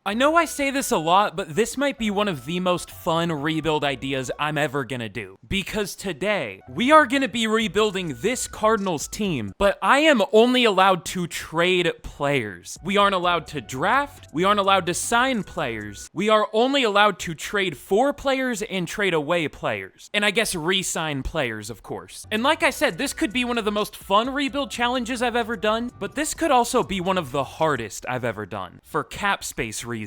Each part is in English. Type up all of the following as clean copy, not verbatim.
I know I say this a lot, but this might be one of the most fun rebuild ideas I'm ever gonna do. Because today, we are gonna be rebuilding this Cardinals team, but I am only allowed to trade players. We aren't allowed to draft, we aren't allowed to sign players, we are only allowed to trade for players and trade away players. And I guess re-sign players, of course. And like I said, this could be one of the most fun rebuild challenges I've ever done, but this could also be one of the hardest I've ever done, for cap space reasons.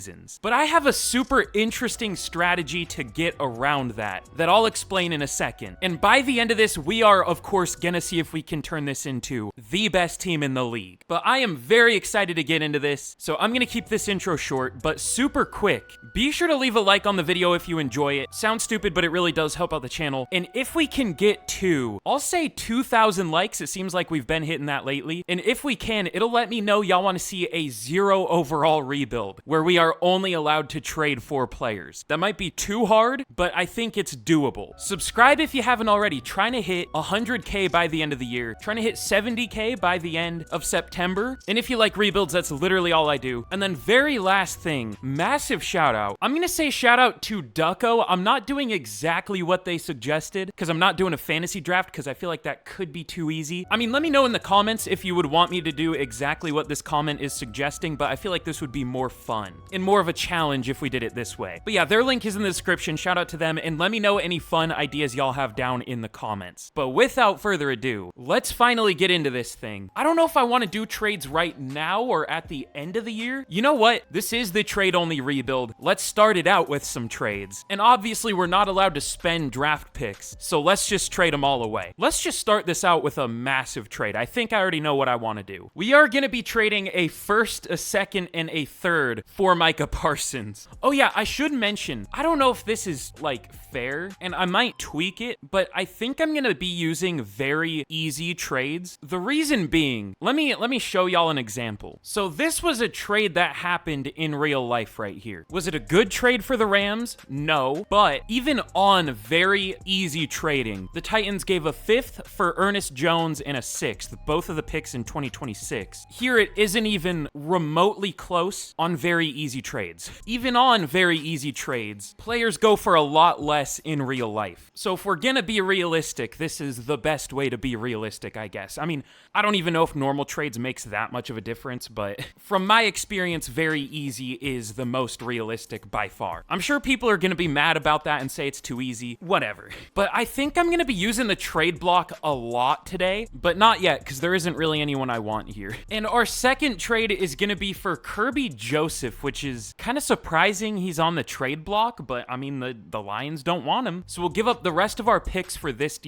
But I have a super interesting strategy to get around that I'll explain in a second. And by the end of this, we are, of course, gonna see if we can turn this into the best team in the league. But I am very excited to get into this, so I'm gonna keep this intro short, but super quick. Be sure to leave a like on the video if you enjoy it. Sounds stupid, but it really does help out the channel. And if we can get to, I'll say 2,000 likes, it seems like we've been hitting that lately. And if we can, it'll let me know y'all want to see a 0 overall rebuild, where we are only allowed to trade for players. That might be too hard, but I think it's doable. Subscribe if you haven't already. Trying to hit 100K by the end of the year. Trying to hit 70K by the end of September. And if you like rebuilds, that's literally all I do. And then very last thing, massive shout out. I'm gonna say shout out to Ducko. I'm not doing exactly what they suggested, because I'm not doing a fantasy draft, because I feel like that could be too easy. I mean, let me know in the comments if you would want me to do exactly what this comment is suggesting, but I feel like this would be more fun and more of a challenge if we did it this way. But yeah, their link is in the description. Shout out to them, and let me know any fun ideas y'all have down in the comments. But without further ado, let's finally get into this thing. I don't know if I want to do trades right now or at the end of the year. You know what? This is the trade-only rebuild. Let's start it out with some trades. And obviously, we're not allowed to spend draft picks, so let's just trade them all away. Let's just start this out with a massive trade. I think I already know what I want to do. We are going to be trading a first, a second, and a third for Micah Parsons. Oh yeah, I should mention, I don't know if this is like fair, and I might tweak it, but I think I'm going to be using very easy trades. The reason being, let me show y'all an example. So this was a trade that happened in real life right here. Was it a good trade for the Rams? No, but even on very easy trading, the Titans gave a 5th for Ernest Jones and a 6th, both of the picks in 2026. Here it isn't even remotely close on very easy trades. Even on very easy trades, players go for a lot less in real life. So if we're gonna be realistic, this is the best way to be realistic, I guess. I mean, I don't even know if normal trades makes that much of a difference, but from my experience, very easy is the most realistic by far. I'm sure people are gonna be mad about that and say it's too easy, whatever. But I think I'm gonna be using the trade block a lot today, but not yet, because there isn't really anyone I want here. And our second trade is gonna be for Kirby Joseph, which is kind of surprising he's on the trade block, but I mean, the Lions don't want him. So we'll give up the rest of our picks for this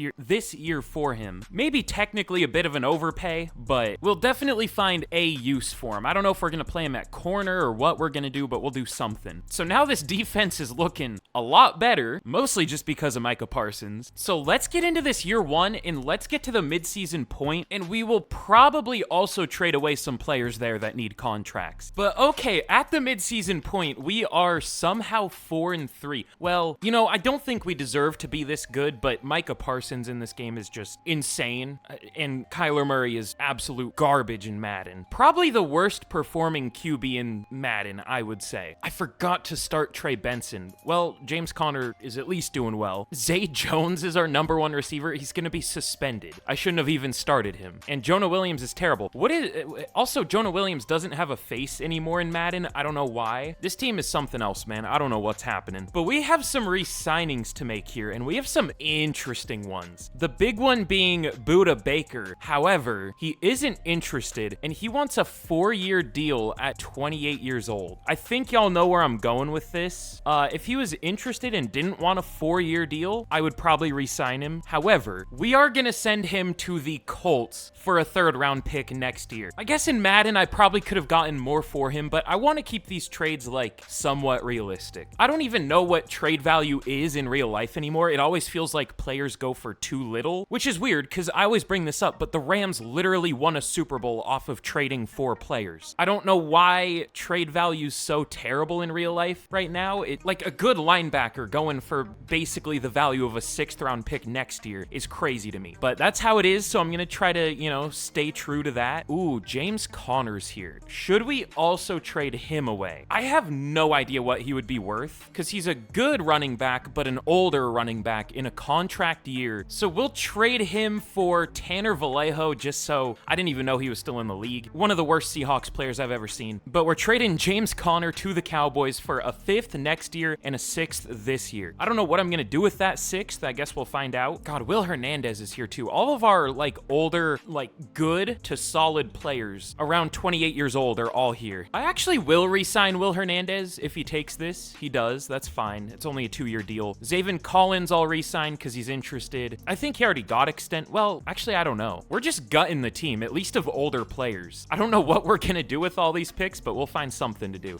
year for him. Maybe technically a bit of an overpay, but we'll definitely find a use for him. I don't know if we're gonna play him at corner or what we're gonna do, but we'll do something. So now this defense is looking a lot better, mostly just because of Micah Parsons. So let's get into this year one, and let's get to the midseason point, and we will probably also trade away some players there that need contracts. But okay, at the midseason point, we are somehow 4-3. Well, you know, I don't think we deserve to be this good, but Micah Parsons in this game is just insane, and Kyler Murray is absolute garbage in Madden. Probably the worst performing QB in Madden, I would say. I forgot to start Trey Benson. Well, James Conner is at least doing well. Zay Jones is our #1 receiver. He's gonna be suspended. I shouldn't have even started him. And Jonah Williams is terrible. Also, Jonah Williams doesn't have a face anymore in Madden. I don't know why. This team is something else, man. I don't know what's happening. But we have some re-signings to make here, and we have some interesting ones. The big one being Buda Baker. However, he isn't interested, and he wants a 4-year deal at 28 years old. I think y'all know where I'm going with this. If he was interested and didn't want a 4-year deal, I would probably re-sign him. However, we are gonna send him to the Colts for a 3rd-round pick next year. I guess in Madden, I probably could have gotten more for him, but I want to keep these trades, like, somewhat realistic. I don't even know what trade value is in real life anymore. It always feels like players go for too little, which is weird, because I always bring this up, but the Rams literally won a Super Bowl off of trading for players. I don't know why trade value's so terrible in real life right now. Like, a good linebacker going for basically the value of a 6th-round pick next year is crazy to me. But that's how it is, so I'm gonna try to, you know, stay true to that. Ooh, James Conner's here. Should we also trade him away? away. I have no idea what he would be worth, because he's a good running back, but an older running back in a contract year. So we'll trade him for Tanner Vallejo, just so I didn't even know he was still in the league. One of the worst Seahawks players I've ever seen. But we're trading James Conner to the Cowboys for a 5th next year and a 6th this year. I don't know what I'm gonna do with that 6th. I guess we'll find out. God, Will Hernandez is here too. All of our like older, like good to solid players around 28 years old are all here. I actually will re-sign Will Hernandez if he takes this. He does. That's fine. It's only a 2-year deal. Zaven Collins I'll re-sign because he's interested. I think he already got extent. Well, actually, I don't know. We're just gutting the team, at least of older players. I don't know what we're gonna do with all these picks, but we'll find something to do.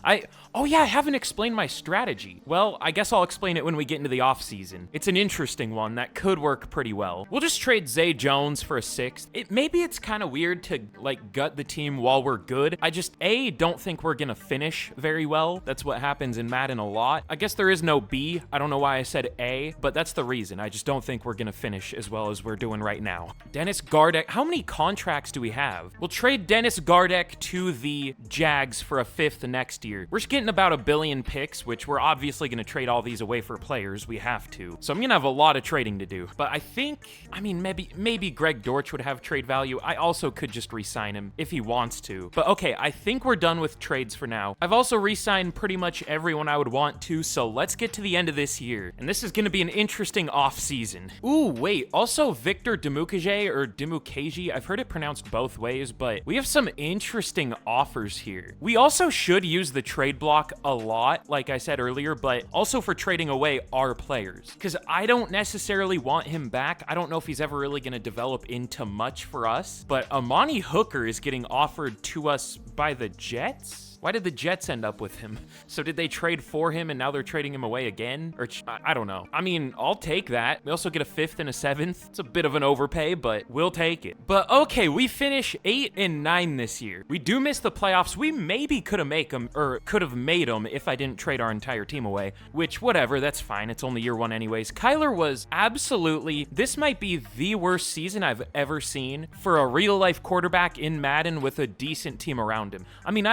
Oh yeah, I haven't explained my strategy. Well, I guess I'll explain it when we get into the offseason. It's an interesting one that could work pretty well. We'll just trade Zay Jones for a 6th. Maybe it's kind of weird to like gut the team while we're good. I just don't think we're gonna finish very well. That's what happens in Madden a lot. I guess there is no B. I don't know why I said A, but that's the reason. I just don't think we're gonna finish as well as we're doing right now. Dennis Gardeck. How many contracts do we have? We'll trade Dennis Gardeck to the Jags for a 5th next year. We're just getting about 1 billion picks, which we're obviously gonna trade all these away for players. We have to. So I'm gonna have a lot of trading to do. But I mean, maybe Greg Dortch would have trade value. I also could just re-sign him if he wants to. But okay, I think we're done with trades for now. I've also re-signed pretty much everyone I would want to, so let's get to the end of this year. And this is gonna be an interesting off-season. Ooh, wait, also Victor Demukage or Demukage, I've heard it pronounced both ways, but we have some interesting offers here. We also should use the trade block a lot, like I said earlier, but also for trading away our players, because I don't necessarily want him back. I don't know if he's ever really gonna develop into much for us, but Amani Hooker is getting offered to us by the Jets? Why did the Jets end up with him? So did they trade for him and now they're trading him away again? Or I don't know. I mean, I'll take that. We also get a 5th and a 7th. It's a bit of an overpay, but we'll take it. But okay, we finish 8 and 9 this year. We do miss the playoffs. We maybe could have made them if I didn't trade our entire team away, which whatever, that's fine. It's only year 1 anyways. Kyler was absolutely, this might be the worst season I've ever seen for a real life quarterback in Madden with a decent team around him. I mean,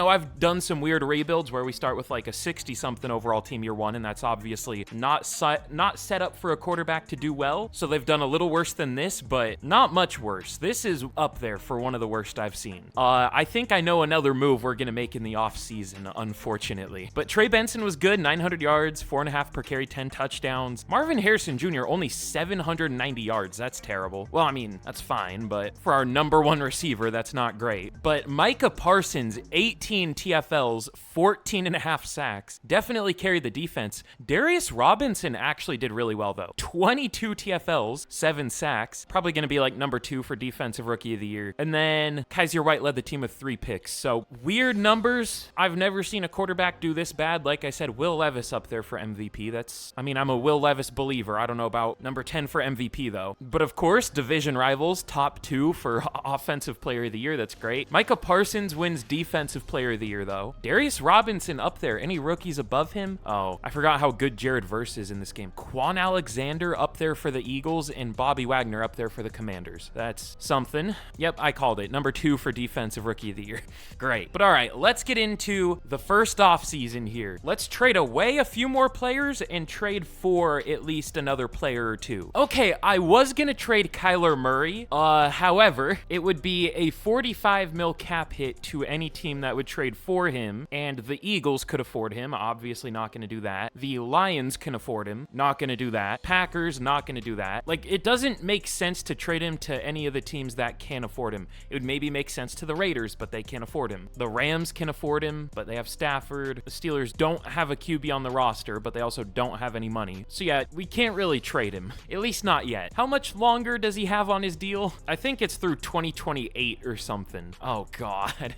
I've done some weird rebuilds where we start with like a 60-something overall team year 1, and that's obviously not set up for a quarterback to do well. So they've done a little worse than this, but not much worse. This is up there for one of the worst I've seen. I think I know another move we're gonna make in the offseason, unfortunately. But Trey Benson was good, 900 yards, 4.5 per carry, 10 touchdowns. Marvin Harrison Jr. only 790 yards. That's terrible. Well, I mean, that's fine, but for our number 1 receiver, that's not great. But Micah Parsons, 18 TFLs, 14.5 sacks. Definitely carried the defense. Darius Robinson actually did really well, though. 22 TFLs, 7 sacks. Probably going to be like number 2 for Defensive Rookie of the Year. And then Kaiser White led the team with 3 picks. So weird numbers. I've never seen a quarterback do this bad. Like I said, Will Levis up there for MVP. I'm a Will Levis believer. I don't know about number 10 for MVP, though. But of course, division rivals, top 2 for Offensive Player of the Year. That's great. Micah Parsons wins Defensive Player of the Year, though. Darius Robinson up there. Any rookies above him? Oh, I forgot how good Jared Verse is in this game. Quan Alexander up there for the Eagles and Bobby Wagner up there for the Commanders. That's something. Yep, I called it. Number 2 for Defensive Rookie of the Year. Great. But all right, let's get into the first offseason here. Let's trade away a few more players and trade for at least another player or 2. Okay, I was gonna trade Kyler Murray. However, it would be a 45 mil cap hit to any team that would trade for him, and the Eagles could afford him. Obviously not going to do that. The Lions can afford him. Not going to do that. Packers, not going to do that. Like, it doesn't make sense to trade him to any of the teams that can afford him. It would maybe make sense to the Raiders, but they can't afford him. The Rams can afford him, but they have Stafford. The Steelers don't have a QB on the roster, but they also don't have any money. So yeah, we can't really trade him. At least not yet. How much longer does he have on his deal? I think it's through 2028 or something. Oh, God.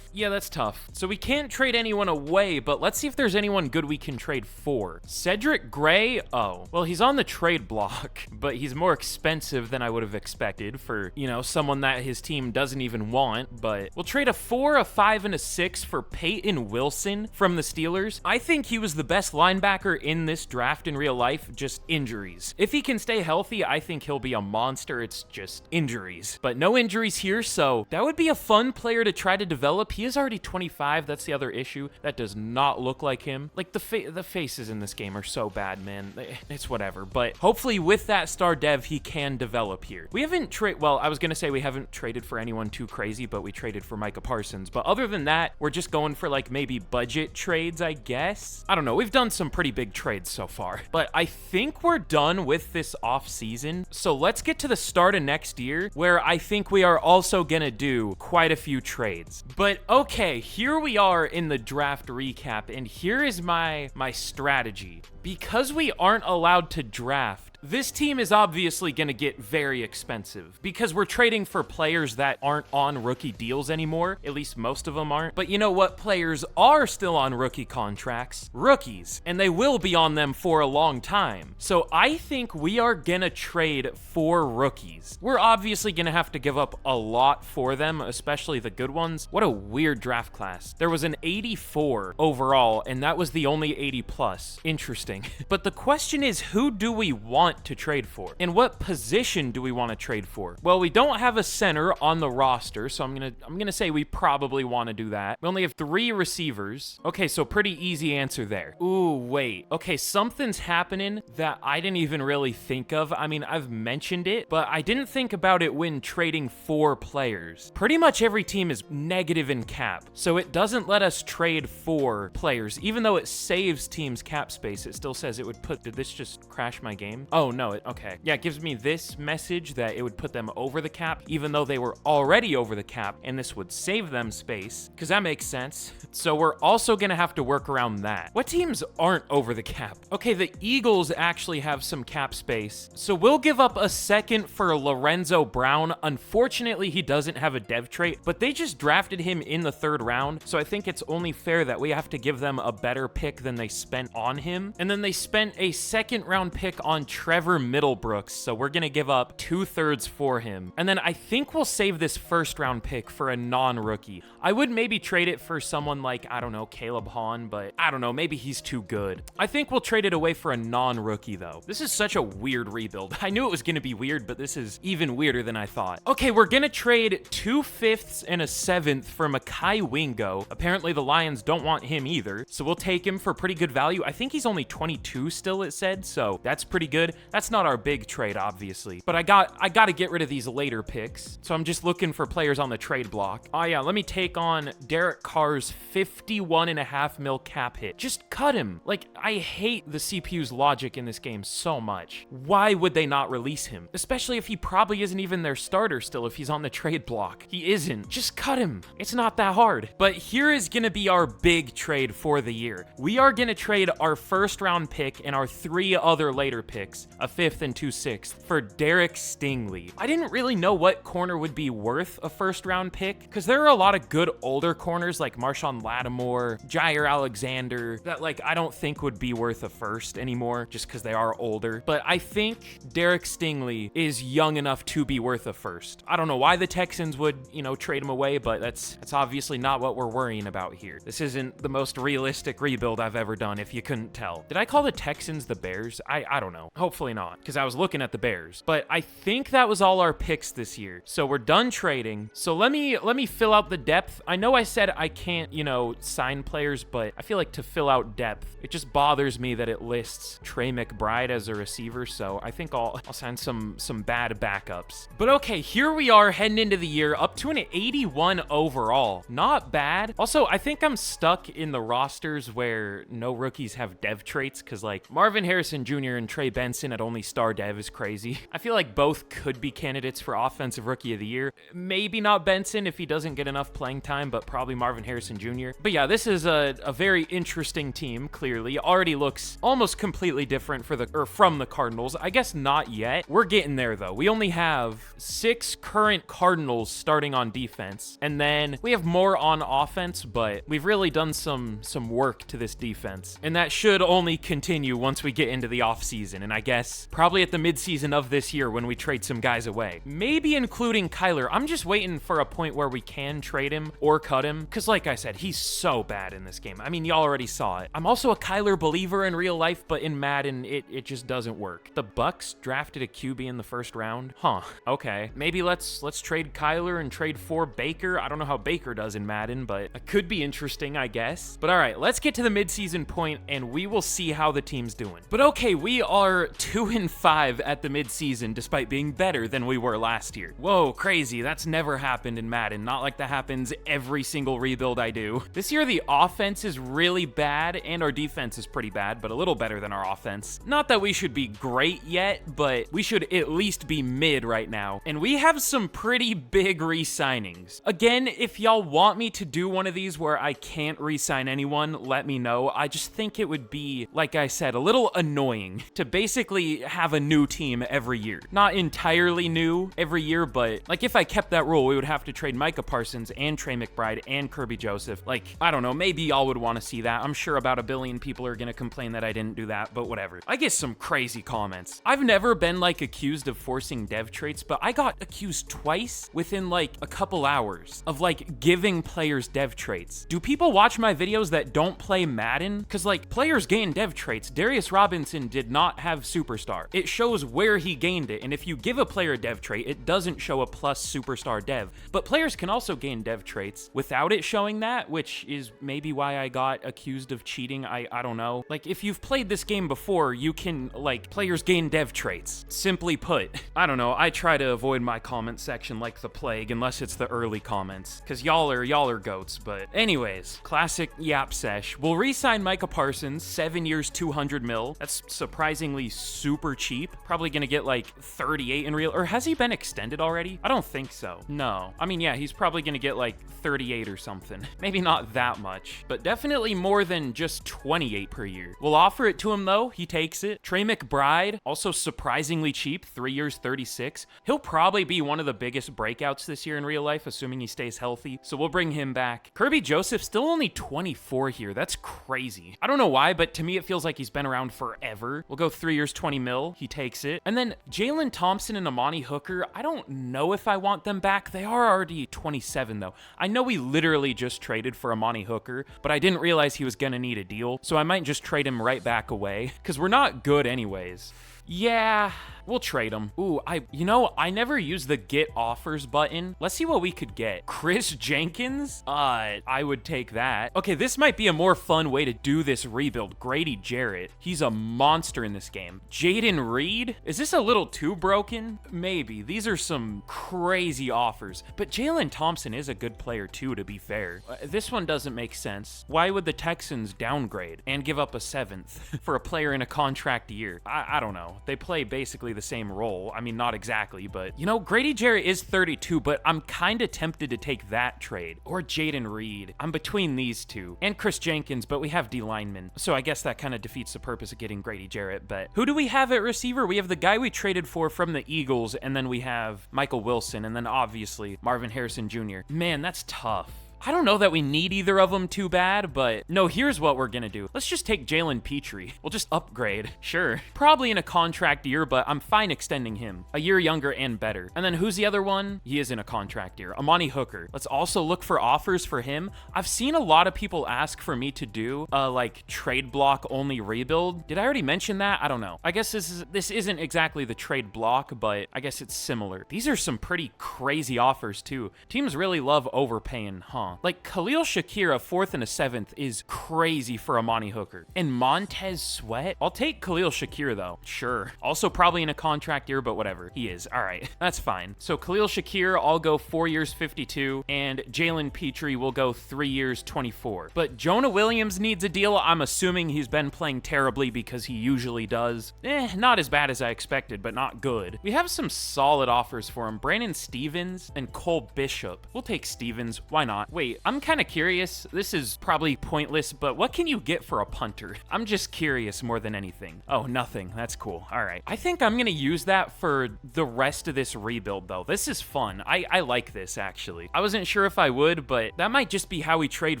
Yeah, that's tough. So we can't trade anyone away, but let's see if there's anyone good we can trade for. Cedric Gray? Oh, well, he's on the trade block, but he's more expensive than I would have expected for, someone that his team doesn't even want. But we'll trade a 4, a 5, and a 6 for Peyton Wilson from the Steelers. I think he was the best linebacker in this draft in real life, just injuries. If he can stay healthy, I think he'll be a monster. It's just injuries. But no injuries here, so that would be a fun player to try to develop. He is already 25. That's the other issue. That does not look like him. Like, the faces in this game are so bad, man. It's whatever. But hopefully with that star dev, he can develop here. We haven't well, I was gonna say we haven't traded for anyone too crazy, but we traded for Micah Parsons. But other than that, we're just going for like maybe budget trades, I guess. I don't know. We've done some pretty big trades so far, but I think we're done with this off season. So let's get to the start of next year, where I think we are also gonna do quite a few trades. But okay, here we are in the draft recap, and here is my strategy. Because we aren't allowed to draft, this team is obviously going to get very expensive because we're trading for players that aren't on rookie deals anymore. At least most of them aren't. But you know what players are still on rookie contracts? Rookies. And they will be on them for a long time. So I think we are going to trade for rookies. We're obviously going to have to give up a lot for them, especially the good ones. What a weird draft class. There was an 84 overall, and that was the only 80 plus. Interesting. But the question is, who do we want to trade for? And what position do we want to trade for? Well, we don't have a center on the roster, so I'm gonna say we probably want to do that. We only have 3 receivers. Okay, so pretty easy answer there. Ooh, wait. Okay, something's happening that I didn't even really think of. I mean, I've mentioned it, but I didn't think about it when trading for players. Pretty much every team is negative in cap, so it doesn't let us trade for players. Even though it saves teams cap space, it still says it would put... Did this just crash my game? Oh, no, okay. Yeah, it gives me this message that it would put them over the cap, even though they were already over the cap, and this would save them space, because that makes sense. So we're also going to have to work around that. What teams aren't over the cap? Okay, the Eagles actually have some cap space, so we'll give up a second for Lorenzo Brown. Unfortunately, he doesn't have a dev trait, but they just drafted him in the 3rd round, so I think it's only fair that we have to give them a better pick than they spent on him. And then they spent a 2nd round pick on Trevor Middlebrooks, so we're gonna give up 2/3 for him. And then I think we'll save this 1st round pick for a non-rookie. I would maybe trade it for someone like, I don't know, Caleb Hahn, but I don't know, maybe he's too good. I think we'll trade it away for a non-rookie though. This is such a weird rebuild. I knew it was gonna be weird, but this is even weirder than I thought. Okay, we're gonna trade 2 5ths and a 7th for Mekhi Wingo. Apparently the Lions don't want him either, so we'll take him for pretty good value. I think he's only 22 still, it said, so that's pretty good. That's not our big trade, obviously, but I got to get rid of these later picks, so I'm just looking for players on the trade block. Oh yeah, let me take on Derek Carr's 51.5 mil cap hit. Just cut him. Like, I hate the CPU's logic in this game so much. Why would they not release him? Especially if he probably isn't even their starter still, if he's on the trade block. He isn't. Just cut him. It's not that hard. But here is gonna be our big trade for the year. We are gonna trade our 1st round pick and our 3 other later picks, a 5th and 2 6ths, for Derek Stingley. I didn't really know what corner would be worth a 1st round pick, because there are a lot of good older corners like Marshawn Lattimore, Jair Alexander, that like I don't think would be worth a 1st anymore, just because they are older. But I think Derek Stingley is young enough to be worth a 1st. I don't know why the Texans would, you know, trade him away, but that's obviously not what we're worrying about here. This isn't the most realistic rebuild I've ever done, if you couldn't tell. Did I call the Texans the Bears? I don't know. Hopefully not, because I was looking at the Bears. But I think that was all our picks this year. So we're done trading. So let me fill out the depth. I know I said I can't, you know, sign players, but I feel like to fill out depth, it just bothers me that it lists Trey McBride as a receiver. So I think I'll sign some bad backups. But okay, here we are heading into the year, up to an 81 overall. Not bad. Also, I think I'm stuck in the rosters where no rookies have dev traits, because like Marvin Harrison Jr. and Trey Benson at only star dev is crazy. I feel like both could be candidates for offensive rookie of the year. Maybe not Benson if he doesn't get enough playing time, but probably Marvin Harrison Jr. But yeah, this is a very interesting team, clearly. Already looks almost completely different from the Cardinals. I guess not yet. We're getting there though. We only have 6 current Cardinals starting on defense, and then we have more on offense, but we've really done some work to this defense, and that should only continue once we get into the offseason. And I guess guess. Probably at the midseason of this year when we trade some guys away. Maybe including Kyler. I'm just waiting for a point where we can trade him or cut him, because like I said, he's so bad in this game. I mean, y'all already saw it. I'm also a Kyler believer in real life, but in Madden, it just doesn't work. The Bucks drafted a QB in the first round? Huh, okay. Maybe let's trade Kyler and trade for Baker. I don't know how Baker does in Madden, but it could be interesting, I guess. But all right, let's get to the midseason point and we will see how the team's doing. But okay, we are 2-5 at the midseason despite being better than we were last year. Whoa, crazy. That's never happened in Madden. Not like that happens every single rebuild I do. This year, the offense is really bad and our defense is pretty bad, but a little better than our offense. Not that we should be great yet, but we should at least be mid right now. And we have some pretty big re-signings. Again, if y'all want me to do one of these where I can't re-sign anyone, let me know. I just think it would be, like I said, a little annoying to basically have a new team every year. Not entirely new every year, but like if I kept that rule, we would have to trade Micah Parsons and Trey McBride and Kirby Joseph. Like, I don't know, maybe y'all would want to see that. I'm sure about 1 billion people are gonna complain that I didn't do that, but whatever. I get some crazy comments. I've never been like accused of forcing dev traits, but I got accused twice within like a couple hours of like giving players dev traits. Do people watch my videos that don't play Madden? Because like players gain dev traits. Darius Robinson did not have superstar. It shows where he gained it, and if you give a player a dev trait, it doesn't show a plus superstar dev. But players can also gain dev traits without it showing that, which is maybe why I got accused of cheating. I don't know. Like, if you've played this game before, you can, like, players gain dev traits. Simply put. I don't know. I try to avoid my comment section like the plague, unless it's the early comments, because y'all are goats. But anyways, classic yap sesh. We'll re-sign Micah Parsons, 7 years, 200 mil. That's surprisingly super cheap. Probably gonna get like 38 in real, or has he been extended already? I don't think so. No. I mean, yeah, he's probably gonna get like 38 or something. Maybe not that much, but definitely more than just 28 per year. We'll offer it to him though. He takes it. Trey McBride, also surprisingly cheap, 3 years, 36. He'll probably be one of the biggest breakouts this year in real life, assuming he stays healthy. So we'll bring him back. Kirby Joseph, still only 24 here. That's crazy. I don't know why, but to me, it feels like he's been around forever. We'll go 3 years, 20 mil. He takes it. And then Jalen Thompson and Amani Hooker, I don't know if I want them back. They are already 27 though. I know we literally just traded for Amani Hooker, but I didn't realize he was gonna need a deal. So I might just trade him right back away because we're not good anyways. Yeah, we'll trade him. Ooh, I never used the get offers button. Let's see what we could get. Chris Jenkins? I would take that. Okay, this might be a more fun way to do this rebuild. Grady Jarrett. He's a monster in this game. Jaden Reed? Is this a little too broken? Maybe. These are some crazy offers. But Jalen Thompson is a good player too, to be fair. This one doesn't make sense. Why would the Texans downgrade and give up a 7th for a player in a contract year? I don't know. They play basically the same role. I mean, not exactly, but you know, Grady Jarrett is 32, but I'm kind of tempted to take that trade or Jaden Reed. I'm between these two and Chris Jenkins, but we have D linemen. So I guess that kind of defeats the purpose of getting Grady Jarrett. But who do we have at receiver? We have the guy we traded for from the Eagles, and then we have Michael Wilson, and then obviously Marvin Harrison Jr. Man, that's tough. I don't know that we need either of them too bad, but no, here's what we're gonna do. Let's just take Jalen Petrie. We'll just upgrade. Sure. Probably in a contract year, but I'm fine extending him. A year younger and better. And then who's the other one? He is in a contract year. Amani Hooker. Let's also look for offers for him. I've seen a lot of people ask for me to do a like trade block only rebuild. Did I already mention that? I don't know. I guess this isn't exactly the trade block, but I guess it's similar. These are some pretty crazy offers too. Teams really love overpaying, huh? Like Khalil Shakir, a 4th and a 7th is crazy for Amani Hooker. And Montez Sweat? I'll take Khalil Shakir though. Sure. Also probably in a contract year, but whatever. He is. All right. That's fine. So Khalil Shakir, I'll go 4 years, 52. And Jalen Petrie will go 3 years, 24. But Jonah Williams needs a deal. I'm assuming he's been playing terribly because he usually does. Not as bad as I expected, but not good. We have some solid offers for him. Brandon Stevens and Cole Bishop. We'll take Stevens. Why not? Wait, I'm kind of curious. This is probably pointless, but what can you get for a punter? I'm just curious more than anything. Oh, nothing. That's cool. All right. I think I'm going to use that for the rest of this rebuild, though. This is fun. I like this, actually. I wasn't sure if I would, but that might just be how we trade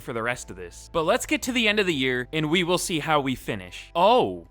for the rest of this. But let's get to the end of the year, and we will see how we finish. Oh,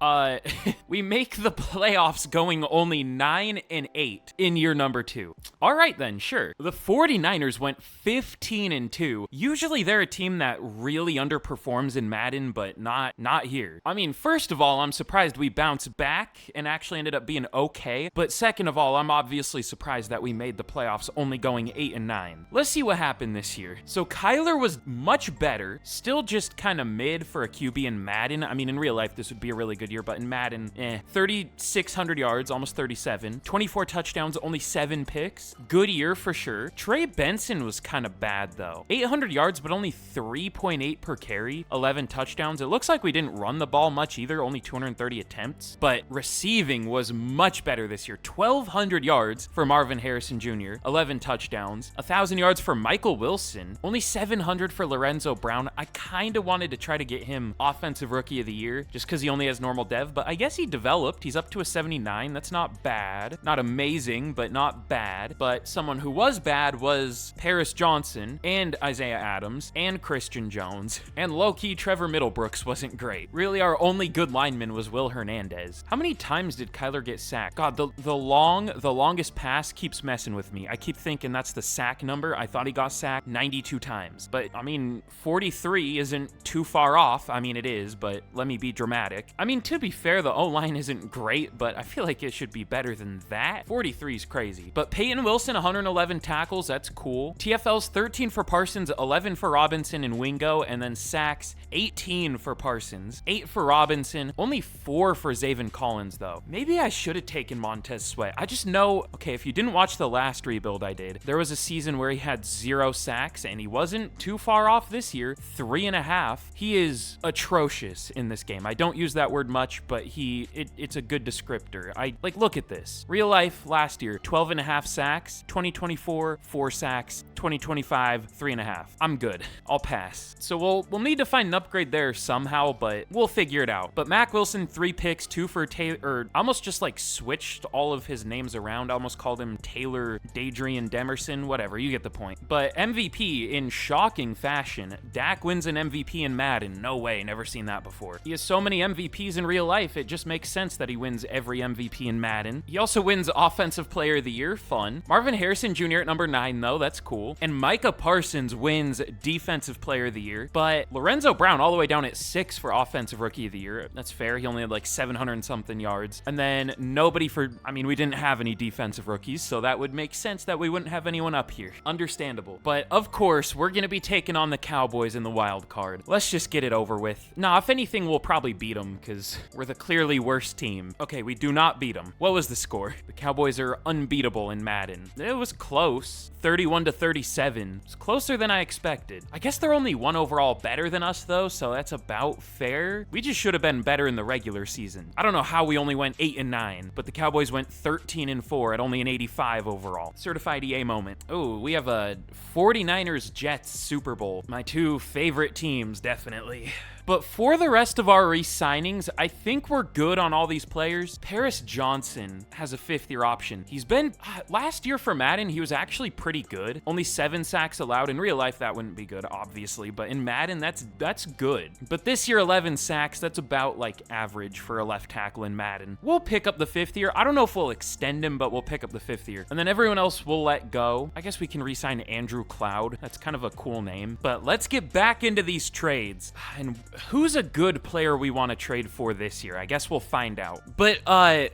we make the playoffs going only 9-8 in year number 2. All right, then, sure. The 49ers went 15-2. Usually they're a team that really underperforms in Madden, but not here. I mean, first of all, I'm surprised we bounced back and actually ended up being okay. But second of all, I'm obviously surprised that we made the playoffs only going 8-9. Let's see what happened this year. So Kyler was much better, still just kind of mid for a QB in Madden. I mean, in real life, this would be a really good year, but in Madden, 3,600 yards, almost 37, 24 touchdowns, only 7 picks. Good year for sure. Trey Benson was kind of bad though. 800 yards, but only 3.8 per carry, 11 touchdowns. It looks like we didn't run the ball much either, only 230 attempts, but receiving was much better this year. 1,200 yards for Marvin Harrison Jr., 11 touchdowns, 1,000 yards for Michael Wilson, only 700 for Lorenzo Brown. I kind of wanted to try to get him Offensive Rookie of the Year just because he only has normal dev, but I guess he developed. He's up to a 79. That's not bad. Not amazing, but not bad. But someone who was bad was Paris Johnson and Isaiah Adams and Christian Jones. And low-key, Trevor Middlebrooks wasn't great. Really, our only good lineman was Will Hernandez. How many times did Kyler get sacked? God, the longest pass keeps messing with me. I keep thinking that's the sack number. I thought he got sacked 92 times. But, I mean, 43 isn't too far off. I mean, it is, but let me be dramatic. I mean, to be fair, the O-line isn't great, but I feel like it should be better than that. 43 is crazy. But Peyton Wilson, 111 tackles. That's cool. TFL's 13 for Parsons, 11 for Robinson and Wingo, and then sacks, 18 for Parsons, 8 for Robinson, only 4 for Zaven Collins, though. Maybe I should have taken Montez Sweat. I just know, okay, if you didn't watch the last rebuild I did, there was a season where he had 0 sacks, and he wasn't too far off this year, 3.5. He is atrocious in this game. I don't use that word much, but it's a good descriptor. Look at this. Real life, last year, 12.5 sacks, 2024, 4 sacks, 2025, 3.5. I'm good. I'll pass. So we'll need to find an upgrade there somehow, but we'll figure it out. But Mac Wilson, 3 picks, 2 for Taylor, or almost just like switched all of his names around. Almost called him Taylor Dadrian Demerson, whatever, you get the point. But MVP in shocking fashion. Dak wins an MVP in Madden. No way, never seen that before. He has so many MVPs in real life, it just makes sense that he wins every MVP in Madden. He also wins Offensive Player of the Year, fun. Marvin Harrison Jr. at number 9 though, that's cool. And Micah Parsons wins Defensive Player of the Year, but Lorenzo Brown all the way down at 6 for Offensive Rookie of the Year. That's fair, he only had like 700 and something yards. And then nobody for, I mean, we didn't have any defensive rookies, so that would make sense that we wouldn't have anyone up here. Understandable. But of course, we're gonna be taking on the Cowboys in the wild card. Let's just get it over with. Nah, if anything, we'll probably beat them because we're the clearly worst team. Okay, we do not beat them. What was the score? The Cowboys are unbeatable in Madden. It was close. 31-37. It's closer than I expected. I guess they're only 1 overall better than us though, so that's about fair. We just should have been better in the regular season. I don't know how we only went 8-9, but the Cowboys went 13-4 at only an 85 overall. Certified EA moment. Oh, we have a 49ers Jets Super Bowl. My 2 favorite teams, definitely. But for the rest of our re-signings, I think we're good on all these players. Paris Johnson has a 5th-year option. He's been, last year for Madden, he was actually pretty good. Only 7 sacks allowed. In real life, that wouldn't be good, obviously. But in Madden, that's good. But this year, 11 sacks, that's about like average for a left tackle in Madden. We'll pick up the 5th year. I don't know if we'll extend him, but we'll pick up the 5th year. And then everyone else we'll let go. I guess we can re-sign Andrew Cloud. That's kind of a cool name. But let's get back into these trades. And who's a good player we want to trade for this year? I guess we'll find out. But I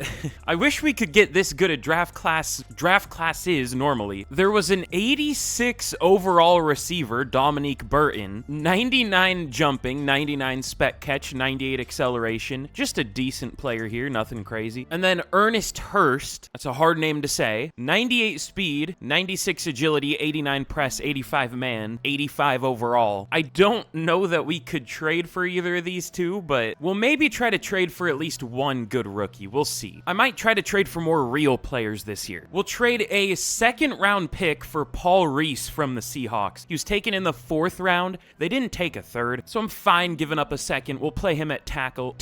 wish we could get this good a draft class is normally. There was an 86 overall receiver, Dominique Burton, 99 jumping, 99 spec catch, 98 acceleration. Just a decent player here, nothing crazy. And then Ernest Hurst, that's a hard name to say, 98 speed, 96 agility, 89 press, 85 man, 85 overall. I don't know that we could trade for either of these two, but we'll maybe try to trade for at least one good rookie. We'll see. I might try to trade for more real players this year. We'll trade a second-round pick for Paul Reese from the Seahawks. He was taken in the 4th round. They didn't take a 3rd, so I'm fine giving up a second. We'll play him at tackle.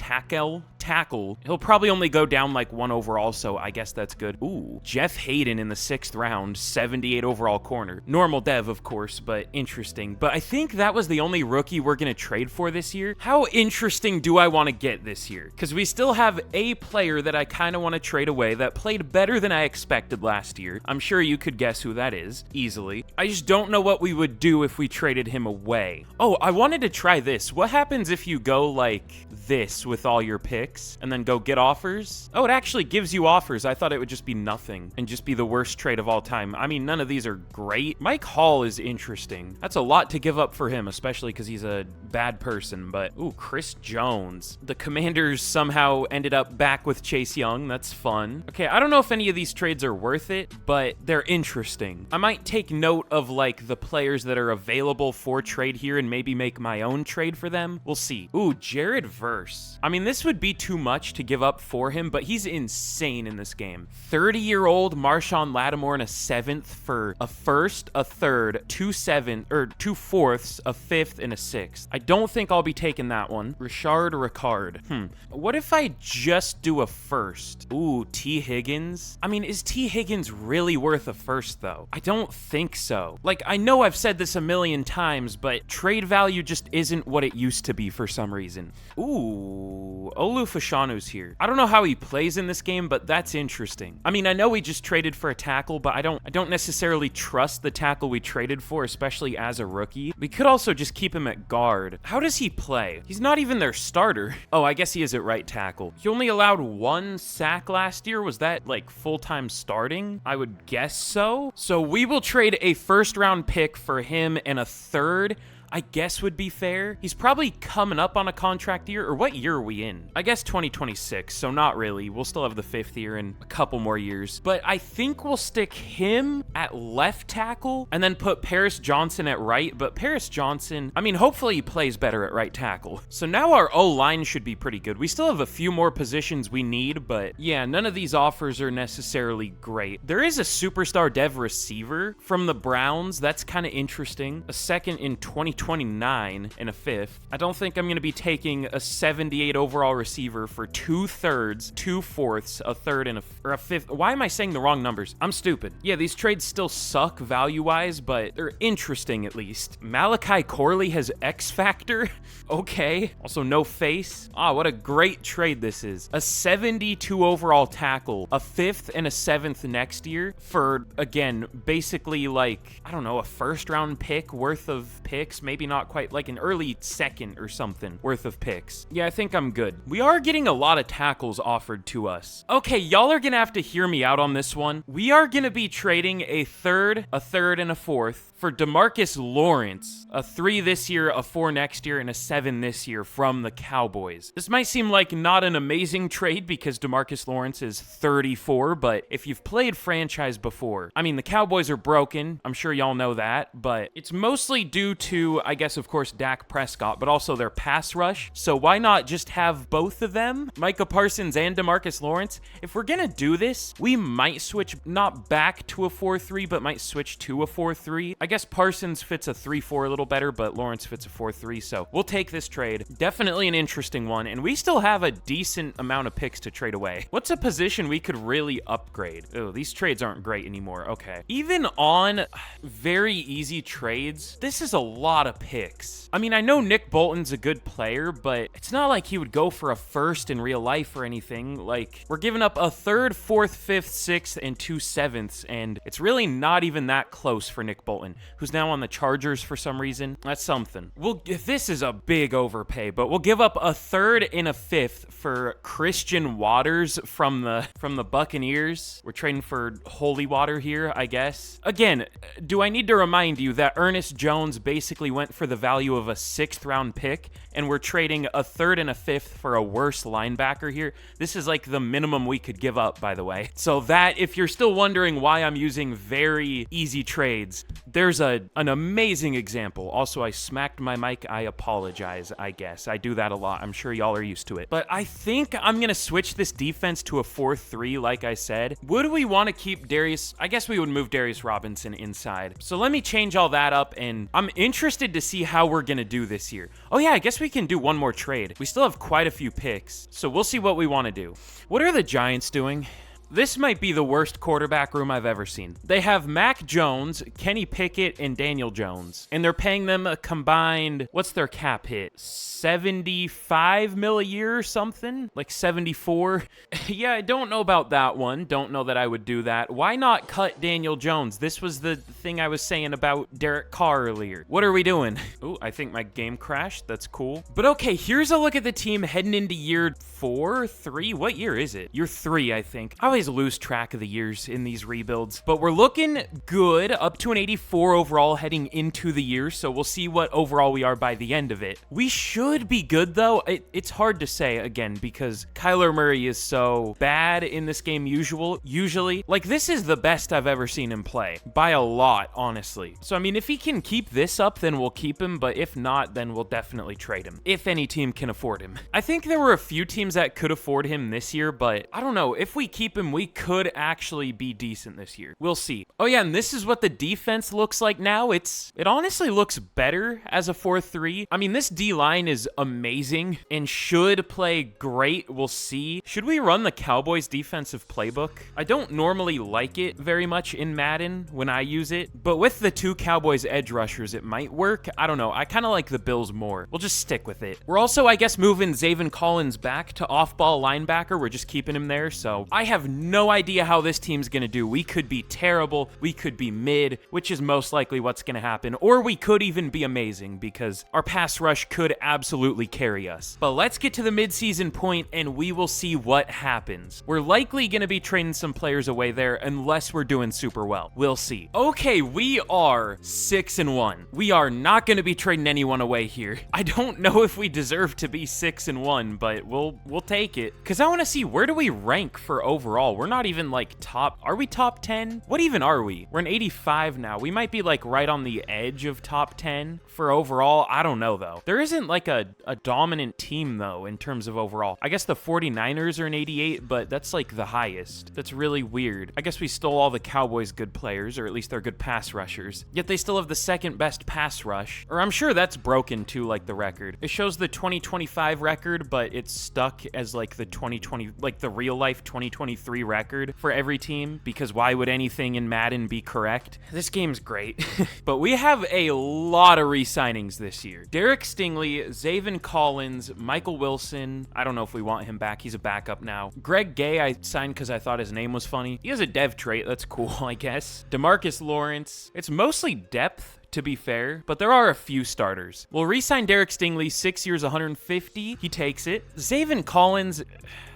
He'll probably only go down like 1 overall, so I guess that's good. Ooh, Jeff Hayden in the 6th round, 78 overall corner. Normal dev, of course, but interesting. But I think that was the only rookie we're going to trade for this year. How interesting do I want to get this year? Because we still have a player that I kind of want to trade away that played better than I expected last year. I'm sure you could guess who that is, easily. I just don't know what we would do if we traded him away. Oh, I wanted to try this. What happens if you go like this with all your picks and then go get offers? Oh, it actually gives you offers. I thought it would just be nothing and just be the worst trade of all time. I mean, none of these are great. Mike Hall is interesting. That's a lot to give up for him, especially because he's a bad person, but ooh, Chris Jones. The Commanders somehow ended up back with Chase Young. That's fun. Okay, I don't know if any of these trades are worth it, but they're interesting. I might take note of like the players that are available for trade here and maybe make my own trade for them. We'll see. Ooh, Jared Verse. I mean, this would be too much to give up for him, but he's insane in this game. 30-year-old Marshawn Lattimore in a 7th for a 1st, a 3rd, 2 4ths, a 5th, and a 6th. I don't think I'll be taking that one. Ricard. What if I just do a 1st? Ooh, T. Higgins. I mean, is T. Higgins really worth a 1st, though? I don't think so. Like, I know I've said this a million times, but trade value just isn't what it used to be for some reason. Ooh, Olu Fashanu's here. I don't know how he plays in this game, but that's interesting. I mean, I know we just traded for a tackle, but I don't necessarily trust the tackle we traded for, especially as a rookie. We could also just keep him at guard. How does he play? He's not even their starter. Oh, I guess he is at right tackle. He only allowed 1 sack last year. Was that like full-time starting? I would guess so. So we will trade a 1st-round pick for him and a 3rd. I guess would be fair. He's probably coming up on a contract year, or what year are we in? I guess 2026, so not really. We'll still have the 5th year and a couple more years. But I think we'll stick him at left tackle and then put Paris Johnson at right. But Paris Johnson, I mean, hopefully he plays better at right tackle. So now our O-line should be pretty good. We still have a few more positions we need, but yeah, none of these offers are necessarily great. There is a superstar dev receiver from the Browns. That's kind of interesting. A 2nd in 2029 and a 5th. I don't think I'm going to be taking a 78 overall receiver for 2 3rds, 2 4ths, a 3rd, and a 5th. Why am I saying the wrong numbers? I'm stupid. Yeah, these trades still suck value-wise, but they're interesting at least. Malachi Corley has X Factor. Okay. Also, no face. Ah, what a great trade this is. A 72 overall tackle, a 5th and a 7th next year for, again, basically like, I don't know, a 1st-round pick worth of picks. Maybe not quite, like an early 2nd or something worth of picks. Yeah, I think I'm good. We are getting a lot of tackles offered to us. Okay, y'all are gonna have to hear me out on this one. We are gonna be trading a 3rd, a 3rd, and a 4th for DeMarcus Lawrence, a 3 this year, a 4 next year, and a 7 this year from the Cowboys. This might seem like not an amazing trade because DeMarcus Lawrence is 34, but if you've played franchise before, I mean, the Cowboys are broken. I'm sure y'all know that, but it's mostly due to, I guess, of course, Dak Prescott, but also their pass rush. So why not just have both of them, Micah Parsons and DeMarcus Lawrence? If we're gonna do this, we might switch not back to a 4-3, but might switch to a 4-3. I guess Parsons fits a 3-4 a little better, but Lawrence fits a 4-3, so we'll take this trade. Definitely an interesting one, and we still have a decent amount of picks to trade away. What's a position we could really upgrade? Oh, these trades aren't great anymore. Okay. Even on very easy trades, this is a lot of picks. I mean, I know Nick Bolton's a good player, but it's not like he would go for a 1st in real life or anything. Like, we're giving up a 3rd, 4th, 5th, 6th, and 2 7ths, and it's really not even that close for Nick Bolton, who's now on the Chargers for some reason. That's something. This is a big overpay, but we'll give up a 3rd and a 5th for Christian Waters from the Buccaneers. We're trading for holy water here, I guess. Again, do I need to remind you that Ernest Jones basically went went for the value of a 6th round pick, and we're trading a 3rd and a 5th for a worse linebacker here. This is like the minimum we could give up, by the way. So that, if you're still wondering why I'm using very easy trades, there's an amazing example. Also, I smacked my mic. I apologize, I guess. I do that a lot. I'm sure y'all are used to it. But I think I'm going to switch this defense to a 4-3, like I said. Would we want to keep Darius? I guess we would move Darius Robinson inside. So let me change all that up, and I'm interested to see how we're going to do this year. Oh yeah, I guess we can do one more trade. We still have quite a few picks, so we'll see what we want to do. What are the Giants doing? This might be the worst quarterback room I've ever seen. They have Mac Jones, Kenny Pickett, and Daniel Jones. And they're paying them a combined, what's their cap hit? 75 mil a year or something? Like 74? Yeah, I don't know about that one. Don't know that I would do that. Why not cut Daniel Jones? This was the thing I was saying about Derek Carr earlier. What are we doing? Oh, I think my game crashed. That's cool. But okay, here's a look at the team heading into year 4, 3? What year is it? Year 3, I think. I always lose track of the years in these rebuilds. But we're looking good, up to an 84 overall heading into the year, so we'll see what overall we are by the end of it. We should be good, though. It's hard to say, again, because Kyler Murray is so bad in this game usually. Like, this is the best I've ever seen him play. By a lot, honestly. So, I mean, if he can keep this up, then we'll keep him, but if not, then we'll definitely trade him. If any team can afford him. I think there were a few teams that could afford him this year, but I don't know. If we keep him, we could actually be decent this year. We'll see. Oh yeah, and this is what the defense looks like now. It honestly looks better as a 4-3. I mean, this D-line is amazing and should play great. We'll see. Should we run the Cowboys defensive playbook? I don't normally like it very much in Madden when I use it, but with the 2 Cowboys edge rushers, it might work. I don't know. I kind of like the Bills more. We'll just stick with it. We're also, I guess, moving Zaven Collins back to off-ball linebacker. We're just keeping him there, so I have no idea how this team's gonna do. We could be terrible, we could be mid, which is most likely what's gonna happen, or we could even be amazing because our pass rush could absolutely carry us. But let's get to the midseason point and we will see what happens. We're likely gonna be trading some players away there unless we're doing super well. We'll see. Okay, we are 6-1. We are not gonna be trading anyone away here. I don't know if we deserve to be 6-1, but we'll take it. Because I want to see, where do we rank for overall? We're not even like top. Are we top 10? What even are we? We're an 85 now. We might be like right on the edge of top 10 for overall. I don't know though. There isn't like a dominant team though in terms of overall. I guess the 49ers are an 88, but that's like the highest. That's really weird. I guess we stole all the Cowboys' good players, or at least their good pass rushers. Yet they still have the 2nd best pass rush. Or I'm sure that's broken too, like the record. It shows the 2025 record, but it's stuck as like the 2020, like the real life 2023 record for every team, because why would anything in Madden be correct? This game's great. But we have a lot of re-signings this year. Derek Stingley, Zaven Collins, Michael Wilson. I don't know if we want him back. He's a backup now. Greg Gay, I signed because I thought his name was funny. He has a dev trait. That's cool, I guess. DeMarcus Lawrence. It's mostly depth, to be fair, but there are a few starters. We'll re-sign Derek Stingley, 6 years, 150. He takes it. Zaven Collins,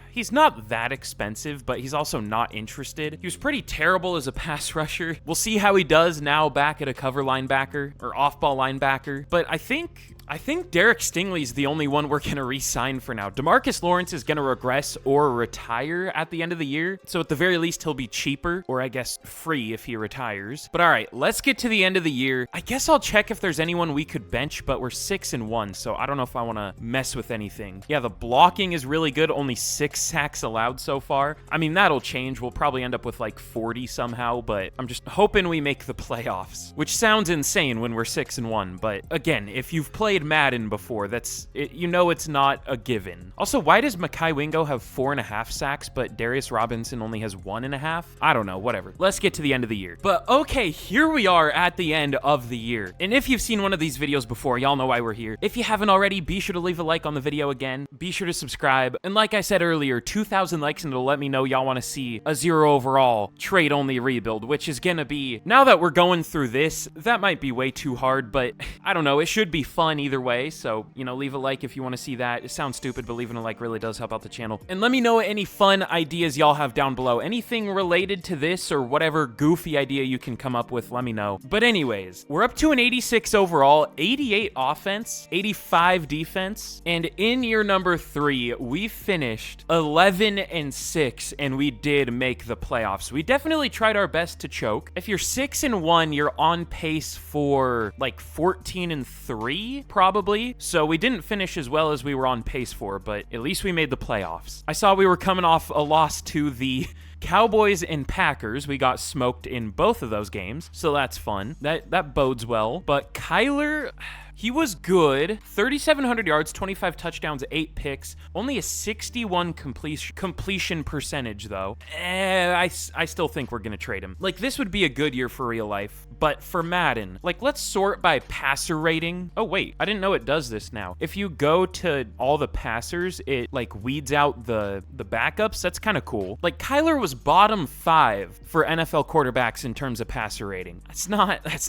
he's not that expensive, but he's also not interested. He was pretty terrible as a pass rusher. We'll see how he does now back at a cover linebacker or off-ball linebacker, but I think Derek Stingley's the only one we're going to re-sign for now. DeMarcus Lawrence is going to regress or retire at the end of the year, so at the very least, he'll be cheaper, or I guess free if he retires. But all right, let's get to the end of the year. I guess I'll check if there's anyone we could bench, but we're 6-1, so I don't know if I want to mess with anything. Yeah, the blocking is really good. Only 6 sacks allowed so far. I mean, that'll change. We'll probably end up with like 40 somehow, but I'm just hoping we make the playoffs, which sounds insane when we're 6-1. But again, if you've played Madden before, you know it's not a given. Also, why does Mekhi Wingo have 4.5 sacks, but Darius Robinson only has 1.5? I don't know, whatever. Let's get to the end of the year. But okay, here we are at the end of the year. And if you've seen one of these videos before, y'all know why we're here. If you haven't already, be sure to leave a like on the video again. Be sure to subscribe. And like I said earlier, 2,000 likes and it'll let me know y'all want to see a 0 overall trade-only rebuild, which is gonna be, now that we're going through this, that might be way too hard, but I don't know, it should be fun either way, so, you know, leave a like if you want to see that. It sounds stupid, but leaving a like really does help out the channel. And let me know any fun ideas y'all have down below. Anything related to this or whatever goofy idea you can come up with, let me know. But anyways, we're up to an 86 overall, 88 offense, 85 defense, and in year number 3, we finished 11-6, and we did make the playoffs. We definitely tried our best to choke. If you're 6-1, you're on pace for like 14-3, probably. So we didn't finish as well as we were on pace for, but at least we made the playoffs. I saw we were coming off a loss to the Cowboys and Packers. We got smoked in both of those games, so that's fun. That bodes well. But Kyler, he was good. 3,700 yards, 25 touchdowns, 8 picks. Only a 61 completion percentage, though. I still think we're going to trade him. Like, this would be a good year for real life. But for Madden, like, let's sort by passer rating. Oh, wait. I didn't know it does this now. If you go to all the passers, it, like, weeds out the backups. That's kind of cool. Like, Kyler was bottom 5 for NFL quarterbacks in terms of passer rating. That's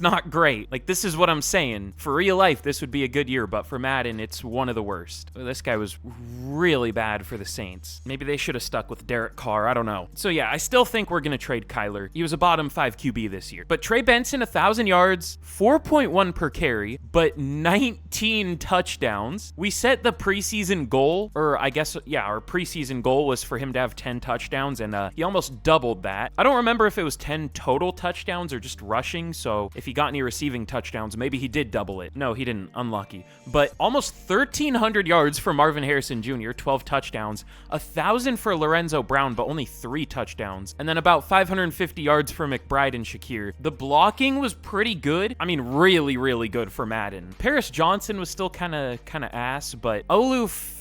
not great. Like, this is what I'm saying. For real life, this would be a good year, but for Madden, it's one of the worst. This guy was really bad for the Saints. Maybe they should have stuck with Derek Carr. I don't know. So yeah, I still think we're going to trade Kyler. He was a bottom 5 QB this year. But Trey Benson, 1,000 yards, 4.1 per carry, but 19 touchdowns. We set the preseason goal, or I guess, yeah, our preseason goal was for him to have 10 touchdowns, and he almost doubled that. I don't remember if it was 10 total touchdowns or just rushing, so if he got any receiving touchdowns, maybe he did double it. No, he didn't. Unlucky. But almost 1,300 yards for Marvin Harrison Jr., 12 touchdowns, 1,000 for Lorenzo Brown, but only 3 touchdowns, and then about 550 yards for McBride and Shakir. The blocking was pretty good. I mean, really, really good for Madden. Paris Johnson was still kind of ass, but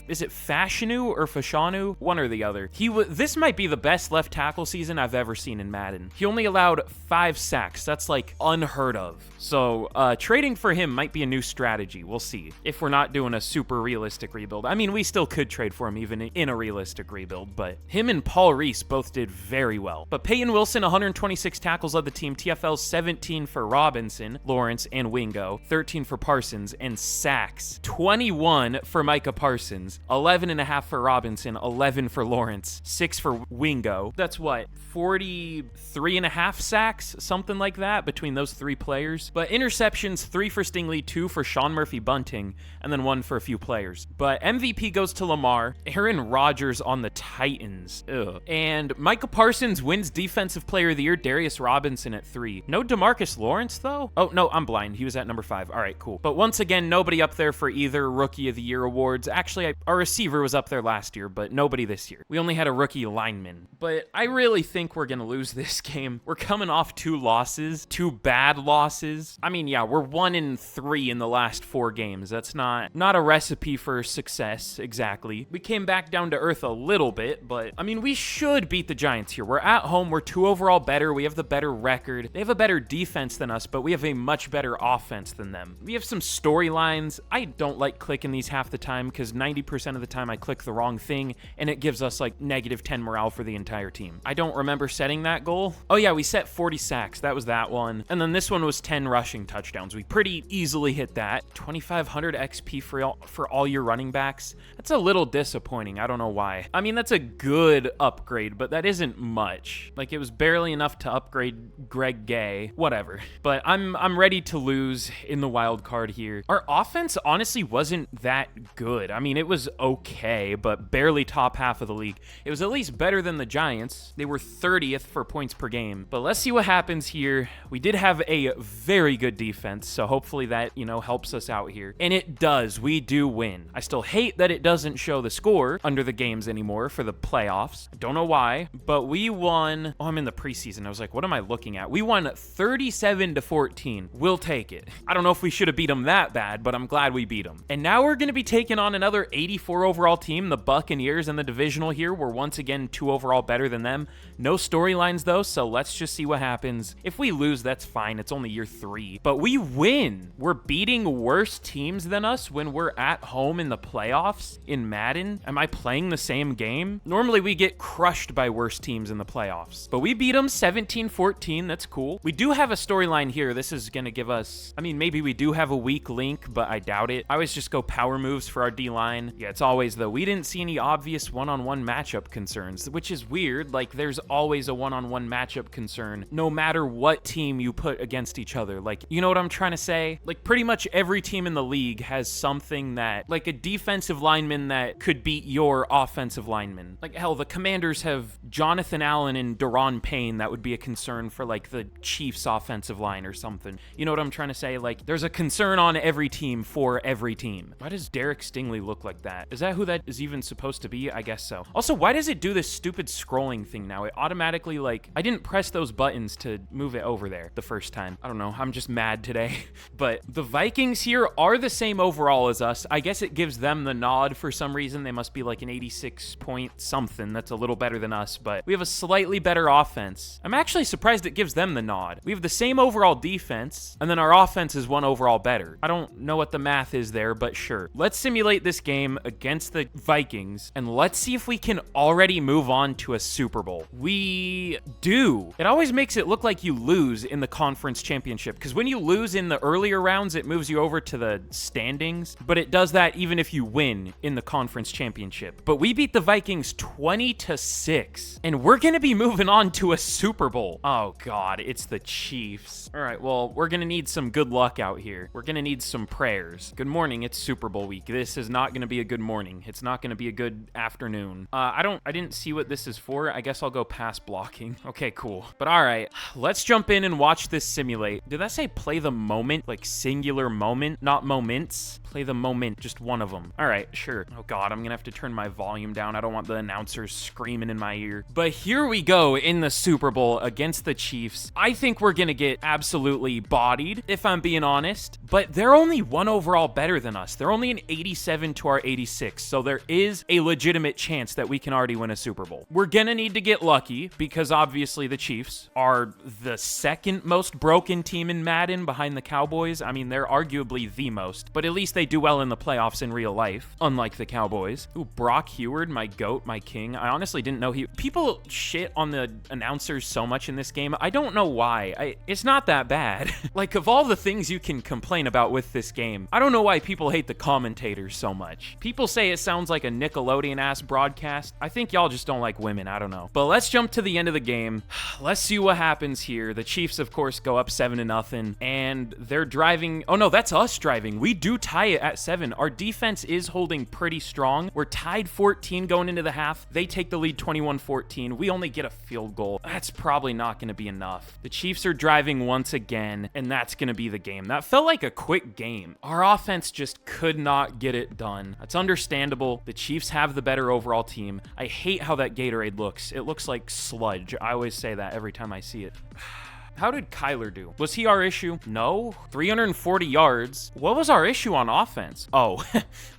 is it Fashanu or Fashanu? One or the other. This might be the best left tackle season I've ever seen in Madden. He only allowed 5 sacks. That's like unheard of. So trading for him might be a new strategy. We'll see if we're not doing a super realistic rebuild. I mean, we still could trade for him even in a realistic rebuild, but him and Paul Reese both did very well. But Peyton Wilson, 126 tackles led the team. TFL 17 for Robinson, Lawrence, and Wingo. 13 for Parsons, and sacks 21 for Micah Parsons. 11.5 for Robinson, 11 for Lawrence, 6 for Wingo. That's what, 43.5 sacks, something like that, between those 3 players. But interceptions, 3 for Stingley, 2 for Sean Murphy Bunting, and then 1 for a few players. But MVP goes to Lamar, Aaron Rodgers on the Titans. Ugh. And Micah Parsons wins Defensive Player of the Year, Darius Robinson at 3. No DeMarcus Lawrence, though? Oh, no, I'm blind. He was at number 5. All right, cool. But once again, nobody up there for either Rookie of the Year awards. Actually, our receiver was up there last year, but nobody this year. We only had a rookie lineman. But I really think we're going to lose this game. We're coming off 2 losses, 2 bad losses. I mean, yeah, we're 1-3 in the last 4 games. That's not a recipe for success, exactly. We came back down to earth a little bit, but I mean, we should beat the Giants here. We're at home. We're 2 overall better. We have the better record. They have a better defense than us, but we have a much better offense than them. We have some storylines. I don't like clicking these half the time because 90% of the time I click the wrong thing and it gives us like -10 morale for the entire team. I don't remember setting that goal. Oh yeah, we set 40 sacks. That was that one. And then this one was 10 rushing touchdowns. We pretty easily hit that. 2,500 XP for all your running backs. That's a little disappointing. I don't know why. I mean, that's a good upgrade, but that isn't much. Like, it was barely enough to upgrade Greg Gay. Whatever. But I'm ready to lose in the wild card here. Our offense honestly wasn't that good. I mean, it was okay, but barely top half of the league. It was at least better than the Giants. They were 30th for points per game. But let's see what happens here. We did have a very good defense, so hopefully that, you know, helps us out here. And it does. We do win. I still hate that it doesn't show the score under the games anymore for the playoffs. I don't know why, but we won. Oh, I'm in the preseason. I was like, what am I looking at? We won 37-14. We'll take it. I don't know if we should have beat them that bad, but I'm glad we beat them. And now we're going to be taking on another 80 84 overall team, the Buccaneers and the divisional here, were once again 2 overall better than them. No storylines though, so let's just see what happens. If we lose, that's fine. It's only year 3. But we win. We're beating worse teams than us when we're at home in the playoffs in Madden. Am I playing the same game? Normally we get crushed by worse teams in the playoffs. But we beat them 17-14. That's cool. We do have a storyline here. This is going to give us, I mean, maybe we do have a weak link, but I doubt it. I always just go power moves for our D-line. Yeah, it's always though. We didn't see any obvious one-on-one matchup concerns, which is weird. Like, there's always a one-on-one matchup concern, no matter what team you put against each other. Like, you know what I'm trying to say? Like, pretty much every team in the league has something that, like, a defensive lineman that could beat your offensive lineman. Like, hell, the Commanders have Jonathan Allen and Daron Payne. That would be a concern for, like, the Chiefs offensive line or something. You know what I'm trying to say? Like, there's a concern on every team for every team. Why does Derek Stingley look like that? Is that who that is even supposed to be? I guess so. Also, why does it do this stupid scrolling thing now? It automatically, like, I didn't press those buttons to move it over there the first time. I don't know. I'm just mad today. But the Vikings here are the same overall as us. I guess it gives them the nod for some reason. They must be like an 86 point something. That's a little better than us, but we have a slightly better offense. I'm actually surprised it gives them the nod. We have the same overall defense, and then our offense is 1 overall better. I don't know what the math is there, but sure. Let's simulate this game against the Vikings, and let's see if we can already move on to a Super Bowl. We do. It always makes it look like you lose in the conference championship, because when you lose in the earlier rounds, it moves you over to the standings, but it does that even if you win in the conference championship. But we beat the Vikings 20-6, and we're going to be moving on to a Super Bowl. Oh God, it's the Chiefs. All right, well, we're going to need some good luck out here. We're going to need some prayers. Good morning, it's Super Bowl week. This is not going to be a good morning. It's not going to be a good afternoon. I didn't see what this is for. I guess I'll go pass blocking. Okay, cool. But all right, let's jump in and watch this simulate. Did that say play the moment? Like singular moment, not moments? Play the moment, just one of them. All right, sure. Oh God, I'm going to have to turn my volume down. I don't want the announcers screaming in my ear. But here we go in the Super Bowl against the Chiefs. I think we're going to get absolutely bodied, if I'm being honest. But they're only 1 overall better than us. They're only an 87 to our 86. So there is a legitimate chance that we can already win a Super Bowl. We're going to need to get lucky because obviously the Chiefs are the second most broken team in Madden behind the Cowboys. I mean, they're arguably the most, but at least they do well in the playoffs in real life, unlike the Cowboys. Ooh, Brock Heward, my GOAT, my king. I honestly didn't know people shit on the announcers so much in this game. I don't know why. It's not that bad. Like, of all the things you can complain about with this game, I don't know why people hate the commentators so much. People say it sounds like a Nickelodeon-ass broadcast. I think y'all just don't like women. I don't know. But let's jump to the end of the game. Let's see what happens here. The Chiefs, of course, go up 7-0, and they're driving. Oh no, that's us driving. We do tie it at 7. Our defense is holding pretty strong. We're tied 14 going into the half. They take the lead 21-14. We only get a field goal. That's probably not going to be enough. The Chiefs are driving once again, and that's going to be the game. That felt like a quick game. Our offense just could not get it done. That's understandable. The Chiefs have the better overall team. I hate how that Gatorade looks. It looks like sludge. I always say that every time I see it. How did Kyler do? Was he our issue? No. 340 yards. What was our issue on offense? Oh,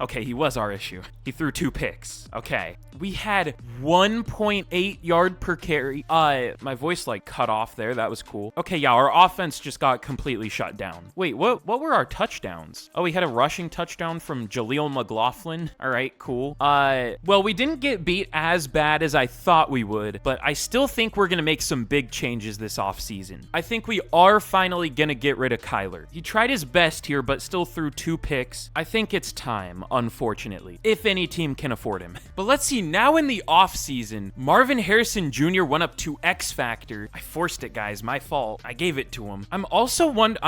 okay, he was our issue. He threw 2 picks. Okay. We had 1.8 yard per carry. My voice like cut off there. That was cool. Okay, yeah, our offense just got completely shut down. Wait, what were our touchdowns? Oh, we had a rushing touchdown from Jaleel McLaughlin. All right, cool. Well, we didn't get beat as bad as I thought we would, but I still think we're going to make some big changes this offseason. I think we are finally going to get rid of Kyler. He tried his best here, but still threw 2 picks. I think it's time, unfortunately, if any team can afford him. But let's see, now in the offseason, Marvin Harrison Jr. went up to X Factor. I forced it, guys. My fault. I gave it to him. I'm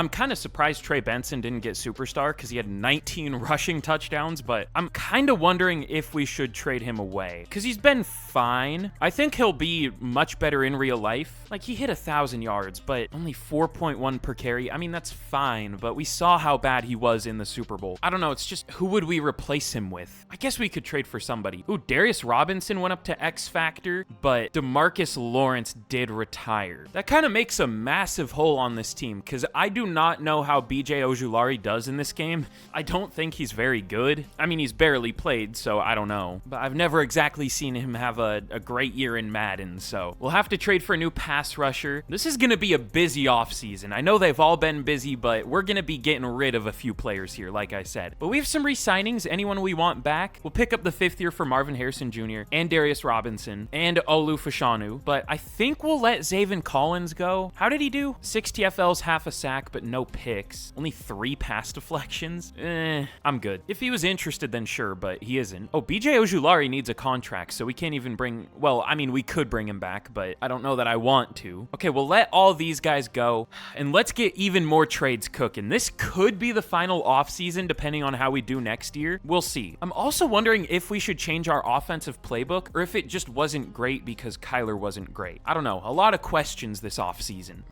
kind of surprised Trey Benson didn't get Superstar because he had 19 rushing touchdowns, but I'm kind of wondering if we should trade him away because he's been fine. I think he'll be much better in real life. Like, he hit 1,000 yards, but only 4.1 per carry. I mean, that's fine, but we saw how bad he was in the Super Bowl. I don't know, it's just, who would we replace him with? I guess we could trade for somebody. Ooh, Darius Robinson went up to X Factor, but DeMarcus Lawrence did retire. That kind of makes a massive hole on this team, because I do not know how BJ Ojulari does in this game. I don't think he's very good. I mean, he's barely played, so I don't know. But I've never exactly seen him have a great year in Madden, so we'll have to trade for a new pass rusher. This is going to be a busy offseason. I know they've all been busy, but we're going to be getting rid of a few players here, like I said. But we have some re-signings. Anyone we want back? We'll pick up the 5th year for Marvin Harrison Jr. and Darius Robinson and Olu Fashanu, but I think we'll let Zaven Collins go. How did he do? 6 TFLs, half a sack, but no picks. Only 3 pass deflections. I'm good. If he was interested, then sure, but he isn't. Oh, BJ Ojulari needs a contract, so we can't even bring... Well, I mean, we could bring him back, but I don't know that I want to. Okay, we'll let all these guys go, and let's get even more trades cooking. This could be the final offseason, depending on how we do next year. We'll see. I'm also wondering if we should change our offensive playbook, or if it just wasn't great because Kyler wasn't great. I don't know. A lot of questions this offseason.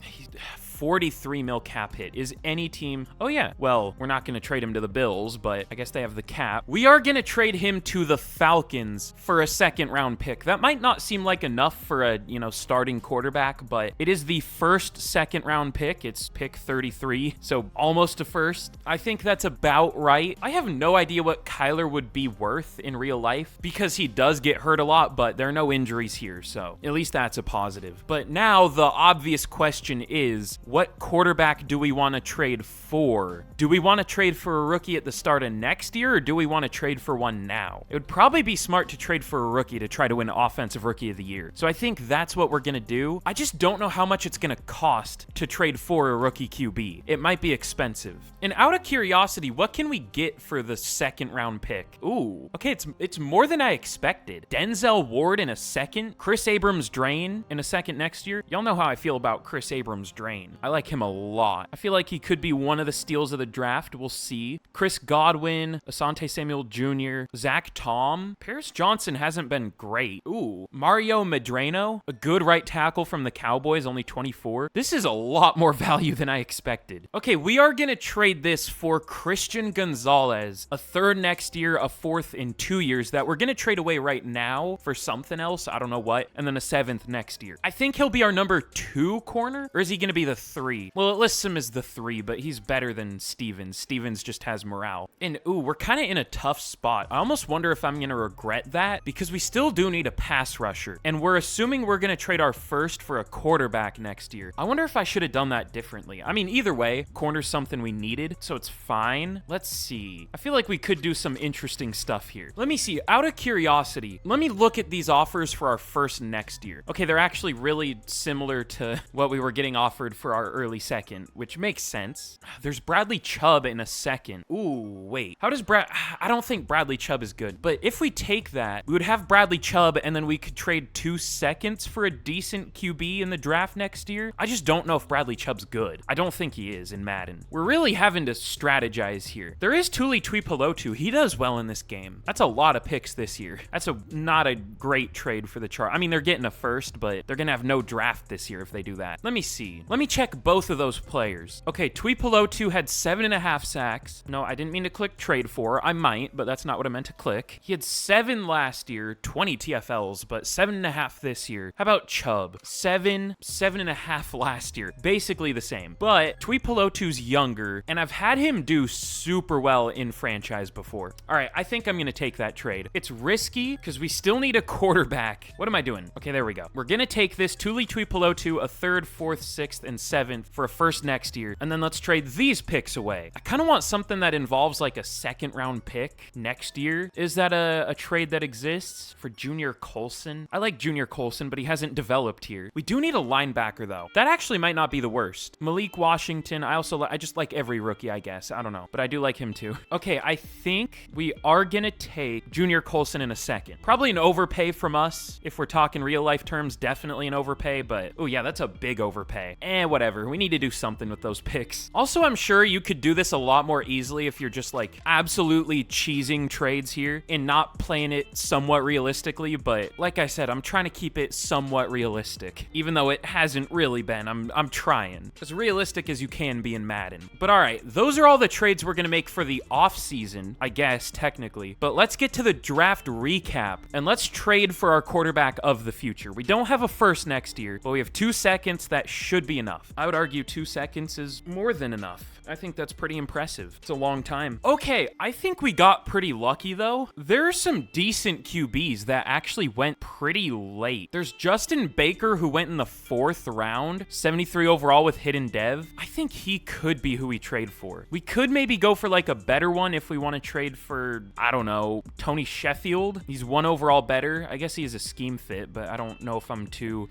43 mil cap hit. Is any team... Oh yeah, well, we're not going to trade him to the Bills, but I guess they have the cap. We are going to trade him to the Falcons for a 2nd round pick. That might not seem like enough for a, starting quarterback, but it is the first 2nd round pick. It's pick 33, so almost a first. I think that's about right. I have no idea what Kyler would be worth in real life because he does get hurt a lot, but there are no injuries here, so at least that's a positive. But now the obvious question is, what quarterback do we want to trade for? Do we want to trade for a rookie at the start of next year, or do we want to trade for one now? It would probably be smart to trade for a rookie to try to win Offensive Rookie of the Year. So I think that's what we're going to do. I just don't know how much it's going to cost to trade for a rookie QB. It might be expensive. And out of curiosity, what can we get for the 2nd round pick? Ooh, okay, it's more than I expected. Denzel Ward in a 2nd, Chris Abrams-Drain in a 2nd next year. Y'all know how I feel about Chris Abrams-Drain. I like him a lot. I feel like he could be one of the steals of the draft. We'll see. Chris Godwin, Asante Samuel Jr., Zach Tom. Paris Johnson hasn't been great. Ooh, Mario Medrano, a good right tackle from the Cowboys, only 24. This is a lot more value than I expected. Okay, we are going to trade this for Christian Gonzalez, a 3rd next year, a 4th in 2 years that we're going to trade away right now for something else. I don't know what. And then a 7th next year. I think he'll be our number 2 corner, or is he going to be the 3? Well, it lists him as the 3, but he's better than Stevens. Stevens just has morale. And ooh, we're kind of in a tough spot. I almost wonder if I'm going to regret that because we still do need a pass rusher. And we're assuming we're going to trade our 1st for a quarterback next year. I wonder if I should have done that differently. I mean, either way, corner's something we needed, so it's fine. Let's see. I feel like we could do some interesting stuff here. Let me see. Out of curiosity, let me look at these offers for our 1st next year. Okay, they're actually really similar to what we were getting offered for our early 2nd, which makes sense. There's Bradley Chubb in a 2nd. Ooh, wait. How does I don't think Bradley Chubb is good, but if we take that, we would have Bradley Chubb and then we could trade 2 seconds for a decent QB in the draft next year. I just don't know if Bradley Chubb's good. I don't think he is in Madden. We're really having to strategize here. There is Tuli Tuipulotu. He does well in this game. That's a lot of picks this year. That's not a great trade for the chart. I mean, they're getting a 1st, but they're going to have no draft this year if they do that. Let me see. Let me check both of those players. Okay, Tuipulotu had 7.5 sacks. No, I didn't mean to click trade for. I might, but that's not what I meant to click. He had 7 last year, 20 TFLs, but 7.5 this year. How about Chubb? 7.5 last year. Basically the same. But Tuipulotu's younger, and I've had him do super well in franchise before. All right, I think I'm going to take that trade. It's risky because we still need a quarterback. What am I doing? Okay, there we go. We're going to take this Tuli Tuipulotu, a 3rd, 4th, 6th, and 7th for a 1st next year, and then let's trade these picks away. I kind of want something that involves like a 2nd round pick next year. Is that a trade that exists for Junior Colson? I like Junior Colson, but he hasn't developed here. We do need a linebacker though. That actually might not be the worst. Malik Washington, I just like every rookie, I guess. I don't know, but I do like him too. Okay, I think we are gonna take Junior Colson in a 2nd. Probably an overpay from us. If we're talking real life terms, definitely an overpay, but oh yeah, that's a big overpay. Whatever. whatever. We need to do something with those picks. Also, I'm sure you could do this a lot more easily if you're just like absolutely cheesing trades here and not playing it somewhat realistically. But like I said, I'm trying to keep it somewhat realistic, even though it hasn't really been. I'm trying as realistic as you can be in Madden. But all right, those are all the trades we're gonna make for the offseason, I guess technically. But let's get to the draft recap and let's trade for our quarterback of the future. We don't have a first next year, but we have 2 seconds. That should be enough. I would argue 2 seconds is more than enough. I think that's pretty impressive. It's a long time. Okay, I think we got pretty lucky though. There are some decent QBs that actually went pretty late. There's Justin Baker who went in the 4th round, 73 overall with hidden dev. I think he could be who we trade for. We could maybe go for like a better one if we want to trade for, I don't know, Tony Sheffield. He's 1 overall better. I guess he is a scheme fit, but I don't know if I'm too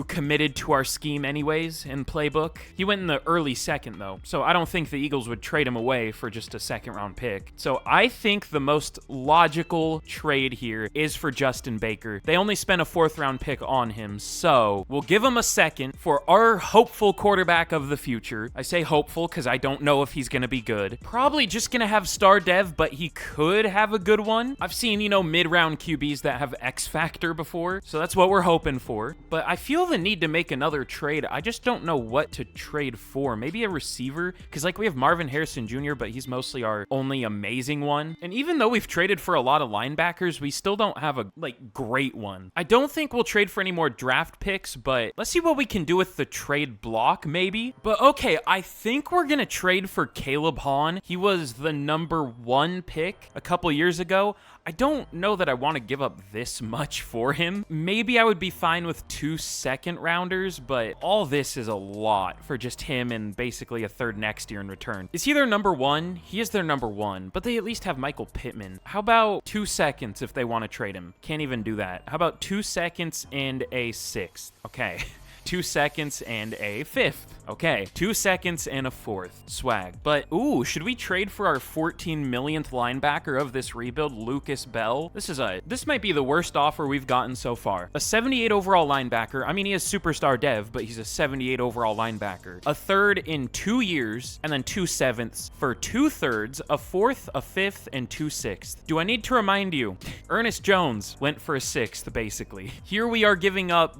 committed to our scheme anyways in playbook. He went in the early 2nd though, so I don't think the Eagles would trade him away for just a 2nd round pick. So I think the most logical trade here is for Justin Baker. They only spent a 4th round pick on him, so we'll give him a 2nd for our hopeful quarterback of the future. I say hopeful because I don't know if he's going to be good. Probably just going to have star dev, but he could have a good one. I've seen, you know, mid-round QBs that have X factor before, so that's what we're hoping for. But I feel the need to make another trade. I just don't know what to trade for. Maybe a receiver, because like we have Marvin Harrison Jr., but he's mostly our only amazing one. And even though we've traded for a lot of linebackers, we still don't have a like great one. I don't think we'll trade for any more draft picks, but let's see what we can do with the trade block maybe. But okay, I think we're gonna trade for Caleb Hahn. He was the number 1 pick a couple years ago. I don't know that I want to give up this much for him. Maybe I would be fine with 2 second rounders, but all this is a lot for just him and basically a 3rd next year in return. Is he their number 1? He is their number 1, but they at least have Michael Pittman. How about 2 seconds if they want to trade him? Can't even do that. How about 2 seconds and a 6th? Okay. 2 seconds and a 5th. Okay, 2 seconds and a 4th. Swag. But, ooh, should we trade for our 14 millionth linebacker of this rebuild, Lucas Bell? This might be the worst offer we've gotten so far. A 78 overall linebacker. I mean, he is superstar dev, but he's a 78 overall linebacker. A 3rd in 2 years, and then 2 7ths for 2 3rds, a 4th, a 5th, and 2 6ths. Do I need to remind you? Ernest Jones went for a 6th, basically. Here we are giving up,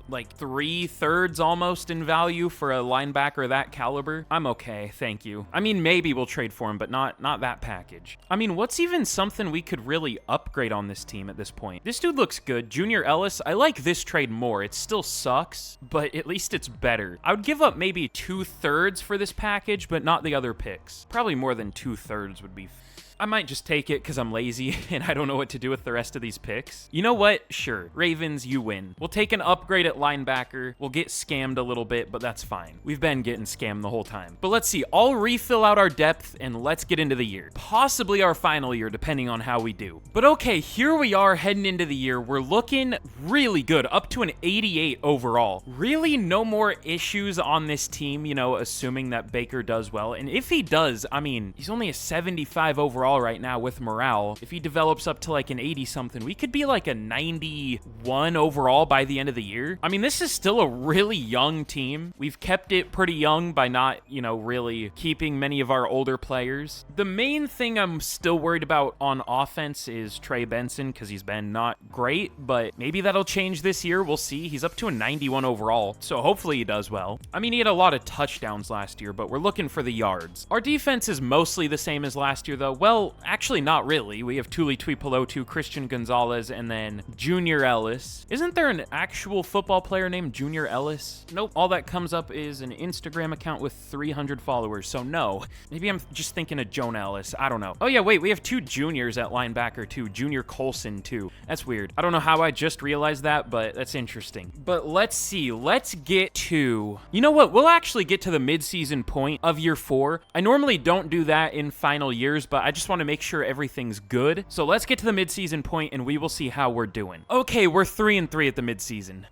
like 3 3/3 almost in value for a linebacker of that caliber. I'm okay, thank you. I mean, maybe we'll trade for him, but not that package. I mean, what's even something we could really upgrade on this team at this point? This dude looks good. Junior Ellis, I like this trade more. It still sucks, but at least it's better. I would give up maybe 2/3 for this package, but not the other picks. Probably more than 2/3 would be I might just take it because I'm lazy and I don't know what to do with the rest of these picks. You know what? Sure. Ravens, you win. We'll take an upgrade at linebacker. We'll get scammed a little bit, but that's fine. We've been getting scammed the whole time. But let's see. I'll refill out our depth and let's get into the year. Possibly our final year, depending on how we do. But okay, here we are heading into the year. We're looking really good, up to an 88 overall. Really no more issues on this team, you know, assuming that Baker does well. And if he does, I mean, he's only a 75 overall right now with morale. If he develops up to like an 80 something, we could be like a 91 overall by the end of the year. I mean, this is still a really young team. We've kept it pretty young by not, you know, really keeping many of our older players. The main thing I'm still worried about on offense is Trey Benson because he's been not great, but maybe that'll change this year. We'll see. He's up to a 91 overall, so hopefully he does well. I mean, he had a lot of touchdowns last year, but we're looking for the yards. Our defense is mostly the same as last year, though. Well, actually not really. We have Tuli Tuipulotu, Christian Gonzalez, and then Junior Ellis. Isn't there an actual football player named Junior Ellis? Nope. All that comes up is an Instagram account with 300 followers, so no. Maybe I'm just thinking of Jonah Ellis. I don't know. Oh yeah, wait, we have 2 juniors at linebacker too. Junior Colson too. That's weird. I don't know how I just realized that, but that's interesting. But let's see. Let's get to... You know what? We'll actually get to the midseason point of year 4. I normally don't do that in final years, but I just just want to make sure everything's good. So let's get to the midseason point and we will see how we're doing. Okay, we're 3-3 at the midseason.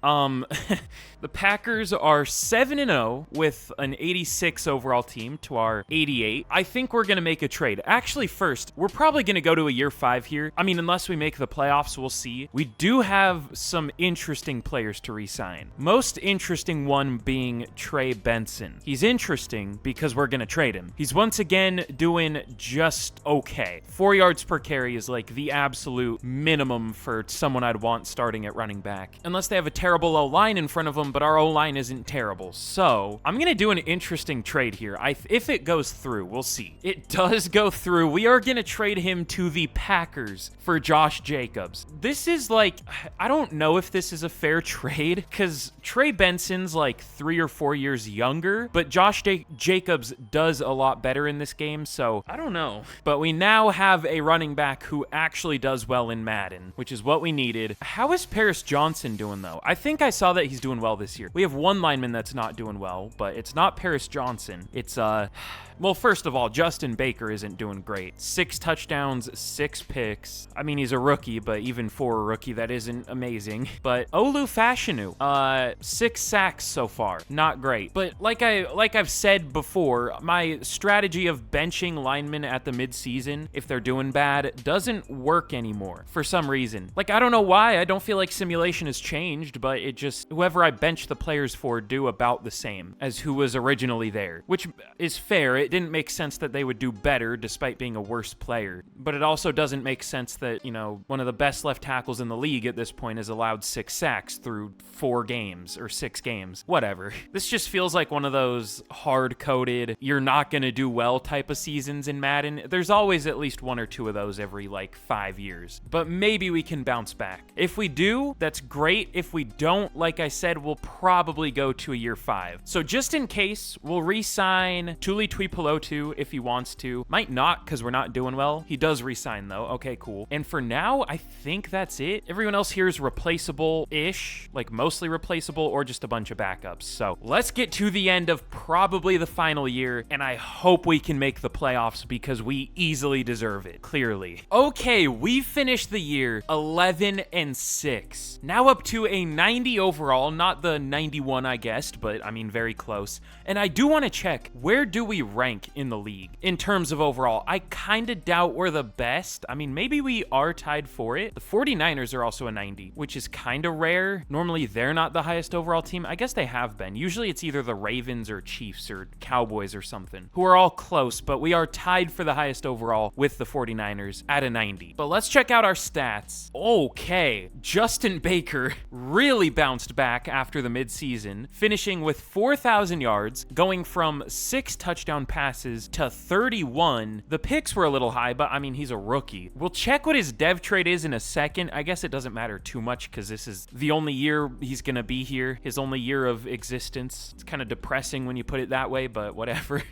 The Packers are 7-0 with an 86 overall team to our 88. I think we're going to make a trade. Actually, first, we're probably going to go to a year 5 here. I mean, unless we make the playoffs, we'll see. We do have some interesting players to re-sign. Most interesting one being Trey Benson. He's interesting because we're going to trade him. He's once again doing just okay. 4 yards per carry is like the absolute minimum for someone I'd want starting at running back. Unless they have a terrible O-line in front of them, but our O-line isn't terrible. So I'm going to do an interesting trade here. If it goes through, we'll see. It does go through. We are going to trade him to the Packers for Josh Jacobs. This is like, I don't know if this is a fair trade because Trey Benson's like 3 or 4 years younger, but Josh Jacobs does a lot better in this game, so I don't know. But we now have a running back who actually does well in Madden, which is what we needed. How is Paris Johnson doing, though? I think I saw that he's doing well this year. We have one lineman that's not doing well, but it's not Paris Johnson. It's, well, first of all, Justin Baker isn't doing great. 6 touchdowns, 6 picks. I mean, he's a rookie, but even for a rookie, that isn't amazing. But Olu Fashanu, 6 sacks so far. Not great. But like I've said before, my strategy of benching linemen at the midseason, if they're doing bad, doesn't work anymore for some reason. Like, I don't know why. I don't feel like simulation has changed, but it just, whoever I bench the players for do about the same as who was originally there, which is fair. It didn't make sense that they would do better despite being a worse player, but it also doesn't make sense that, you know, one of the best left tackles in the league at this point has allowed 6 sacks through 4 games or 6 games, whatever. This just feels like one of those hard-coded, you're not going to do well type of seasons in Madden. There's always at least 1 or 2 of those every like 5 years, but maybe we can bounce back. If we do, that's great. If we don't, like I said, we'll probably go to a year 5. So just in case, we'll re-sign Tuli Tuipulotu if he wants to. Might not because we're not doing well. He does re-sign though. Okay, cool. And for now, I think that's it. Everyone else here is replaceable-ish, like mostly replaceable or just a bunch of backups. So let's get to the end of probably the final year, and I hope we can make the playoffs because we easily deserve it, clearly. Okay, we finished the year 11-6. Now up to a 90 overall, not the 91 I guessed, but I mean very close. And I do want to check, where do we rank in the league in terms of overall? I kind of doubt we're the best. I mean, maybe we are tied for it. The 49ers are also a 90, which is kind of rare. Normally they're not the highest overall team. I guess they have been. Usually it's either the Ravens or Chiefs or Cowboys or something, who are all close, but we are tied for the highest overall with the 49ers at a 90. But let's check out our stats. Okay, Justin Baker really bounced back after the midseason, finishing with 4,000 yards, going from 6 touchdown passes to 31. The picks were a little high, but I mean, he's a rookie. We'll check what his dev trade is in a second. I guess it doesn't matter too much because this is the only year he's going to be here, his only year of existence. It's kind of depressing when you put it that way, but whatever.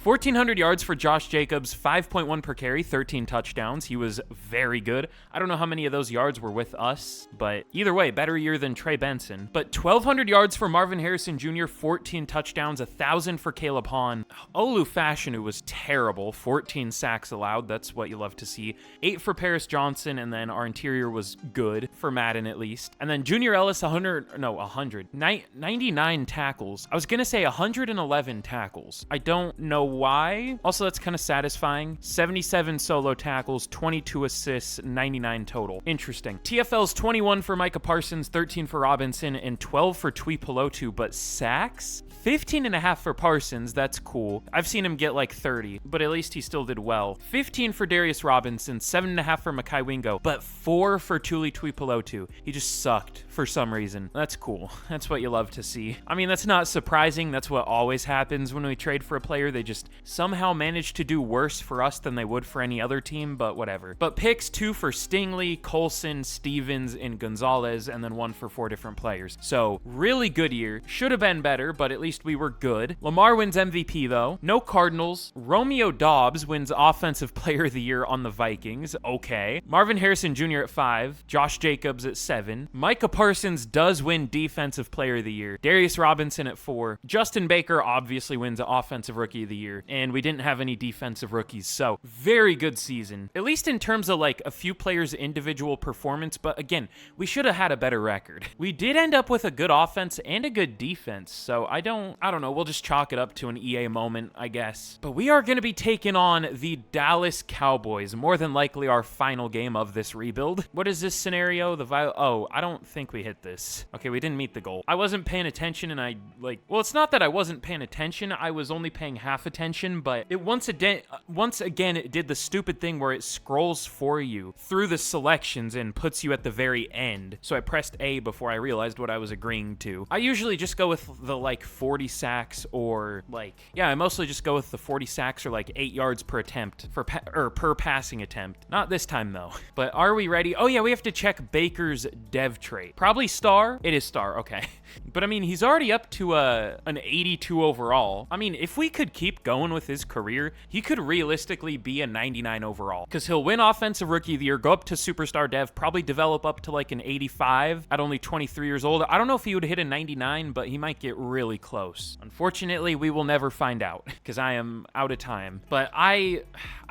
1,400 yards for Josh Jacobs, 5.1 per carry, 13 touchdowns. He was very good. I don't know how many of those yards were with us, but either way, better year than Trey Benson. But 1,200 yards for Marvin Harrison Jr., 14 touchdowns, 1,000 for Caleb Hahn. Olu Fashanu was terrible, 14 sacks allowed. That's what you love to see. 8 for Paris Johnson, and then our interior was good for Madden at least. And then Junior Ellis, 99 tackles. I was going to say 111 tackles. I don't know why. Also, that's kind of satisfying. 77 solo tackles, 22 assists, 99 total. Interesting. TFL's 21 for Micah Parsons, 13 for Robinson, and 12 for Tuipulotu, but sacks? 15.5 for Parsons, that's cool. I've seen him get like 30, but at least he still did well. 15 for Darius Robinson, 7.5 for Mekhi Wingo, but 4 for Tuli Tuipulotu. He just sucked for some reason. That's cool. That's what you love to see. I mean, that's not surprising. That's what always happens when we trade for a player. They just somehow manage to do worse for us than they would for any other team, but whatever. But picks 2 for Stingley, Colson, Stevens, and Gonzalez, and then 1 for 4 different players. So really good year. Should have been better, but at least we were good. Lamar wins MVP though. No Cardinals. Romeo Doubs wins Offensive Player of the Year on the Vikings. Okay. Marvin Harrison Jr. at 5. Josh Jacobs at 7. Micah Parsons does win Defensive Player of the Year. Darius Robinson at 4. Justin Baker obviously wins Offensive Rookie of the Year, and we didn't have any defensive rookies, so very good season, at least in terms of like a few players' individual performance. But again, we should have had a better record. We did end up with a good offense and a good defense, so I don't know. We'll just chalk it up to an EA moment, I guess. But we are going to be taking on the Dallas Cowboys, more than likely our final game of this rebuild. What is this scenario? Oh, I don't think we hit this. Okay, we didn't meet the goal. I wasn't paying attention, and well, it's not that I wasn't paying attention. I was only paying half attention, but it once again it did the stupid thing where it scrolls for you through the selections and puts you at the very end. So I pressed A before I realized what I was agreeing to. I usually just go with the like 40 sacks or like, yeah, I mostly just go with the 40 sacks or like 8 yards per attempt per passing attempt. Not this time though. But are we ready? Oh yeah, we have to check Baker's dev trait. Probably star. It is star. Okay. But I mean, he's already up to an 82 overall. I mean, if we could keep going with his career, he could realistically be a 99 overall, because he'll win Offensive Rookie of the Year, go up to Superstar Dev, probably develop up to like an 85 at only 23 years old. I don't know if he would hit a 99, but he might get really close. Unfortunately, we will never find out because I am out of time. But I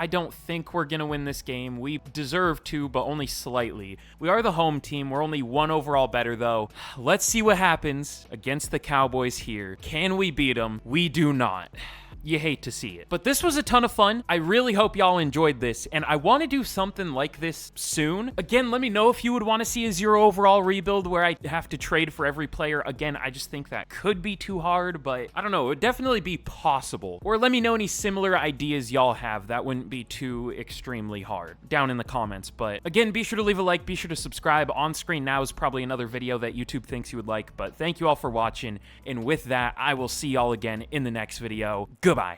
don't think we're gonna win this game. We deserve to, but only slightly. We are the home team. We're only 1 overall better though. Let's see what happens against the Cowboys here. Can we beat them? We do not. You hate to see it. But this was a ton of fun. I really hope y'all enjoyed this, and I want to do something like this soon. Again, let me know if you would want to see a 0 overall rebuild where I have to trade for every player. Again, I just think that could be too hard, but I don't know. It would definitely be possible. Or let me know any similar ideas y'all have that wouldn't be too extremely hard down in the comments. But again, be sure to leave a like. Be sure to subscribe. On screen now is probably another video that YouTube thinks you would like, but thank you all for watching. And with that, I will see y'all again in the next video. Goodbye.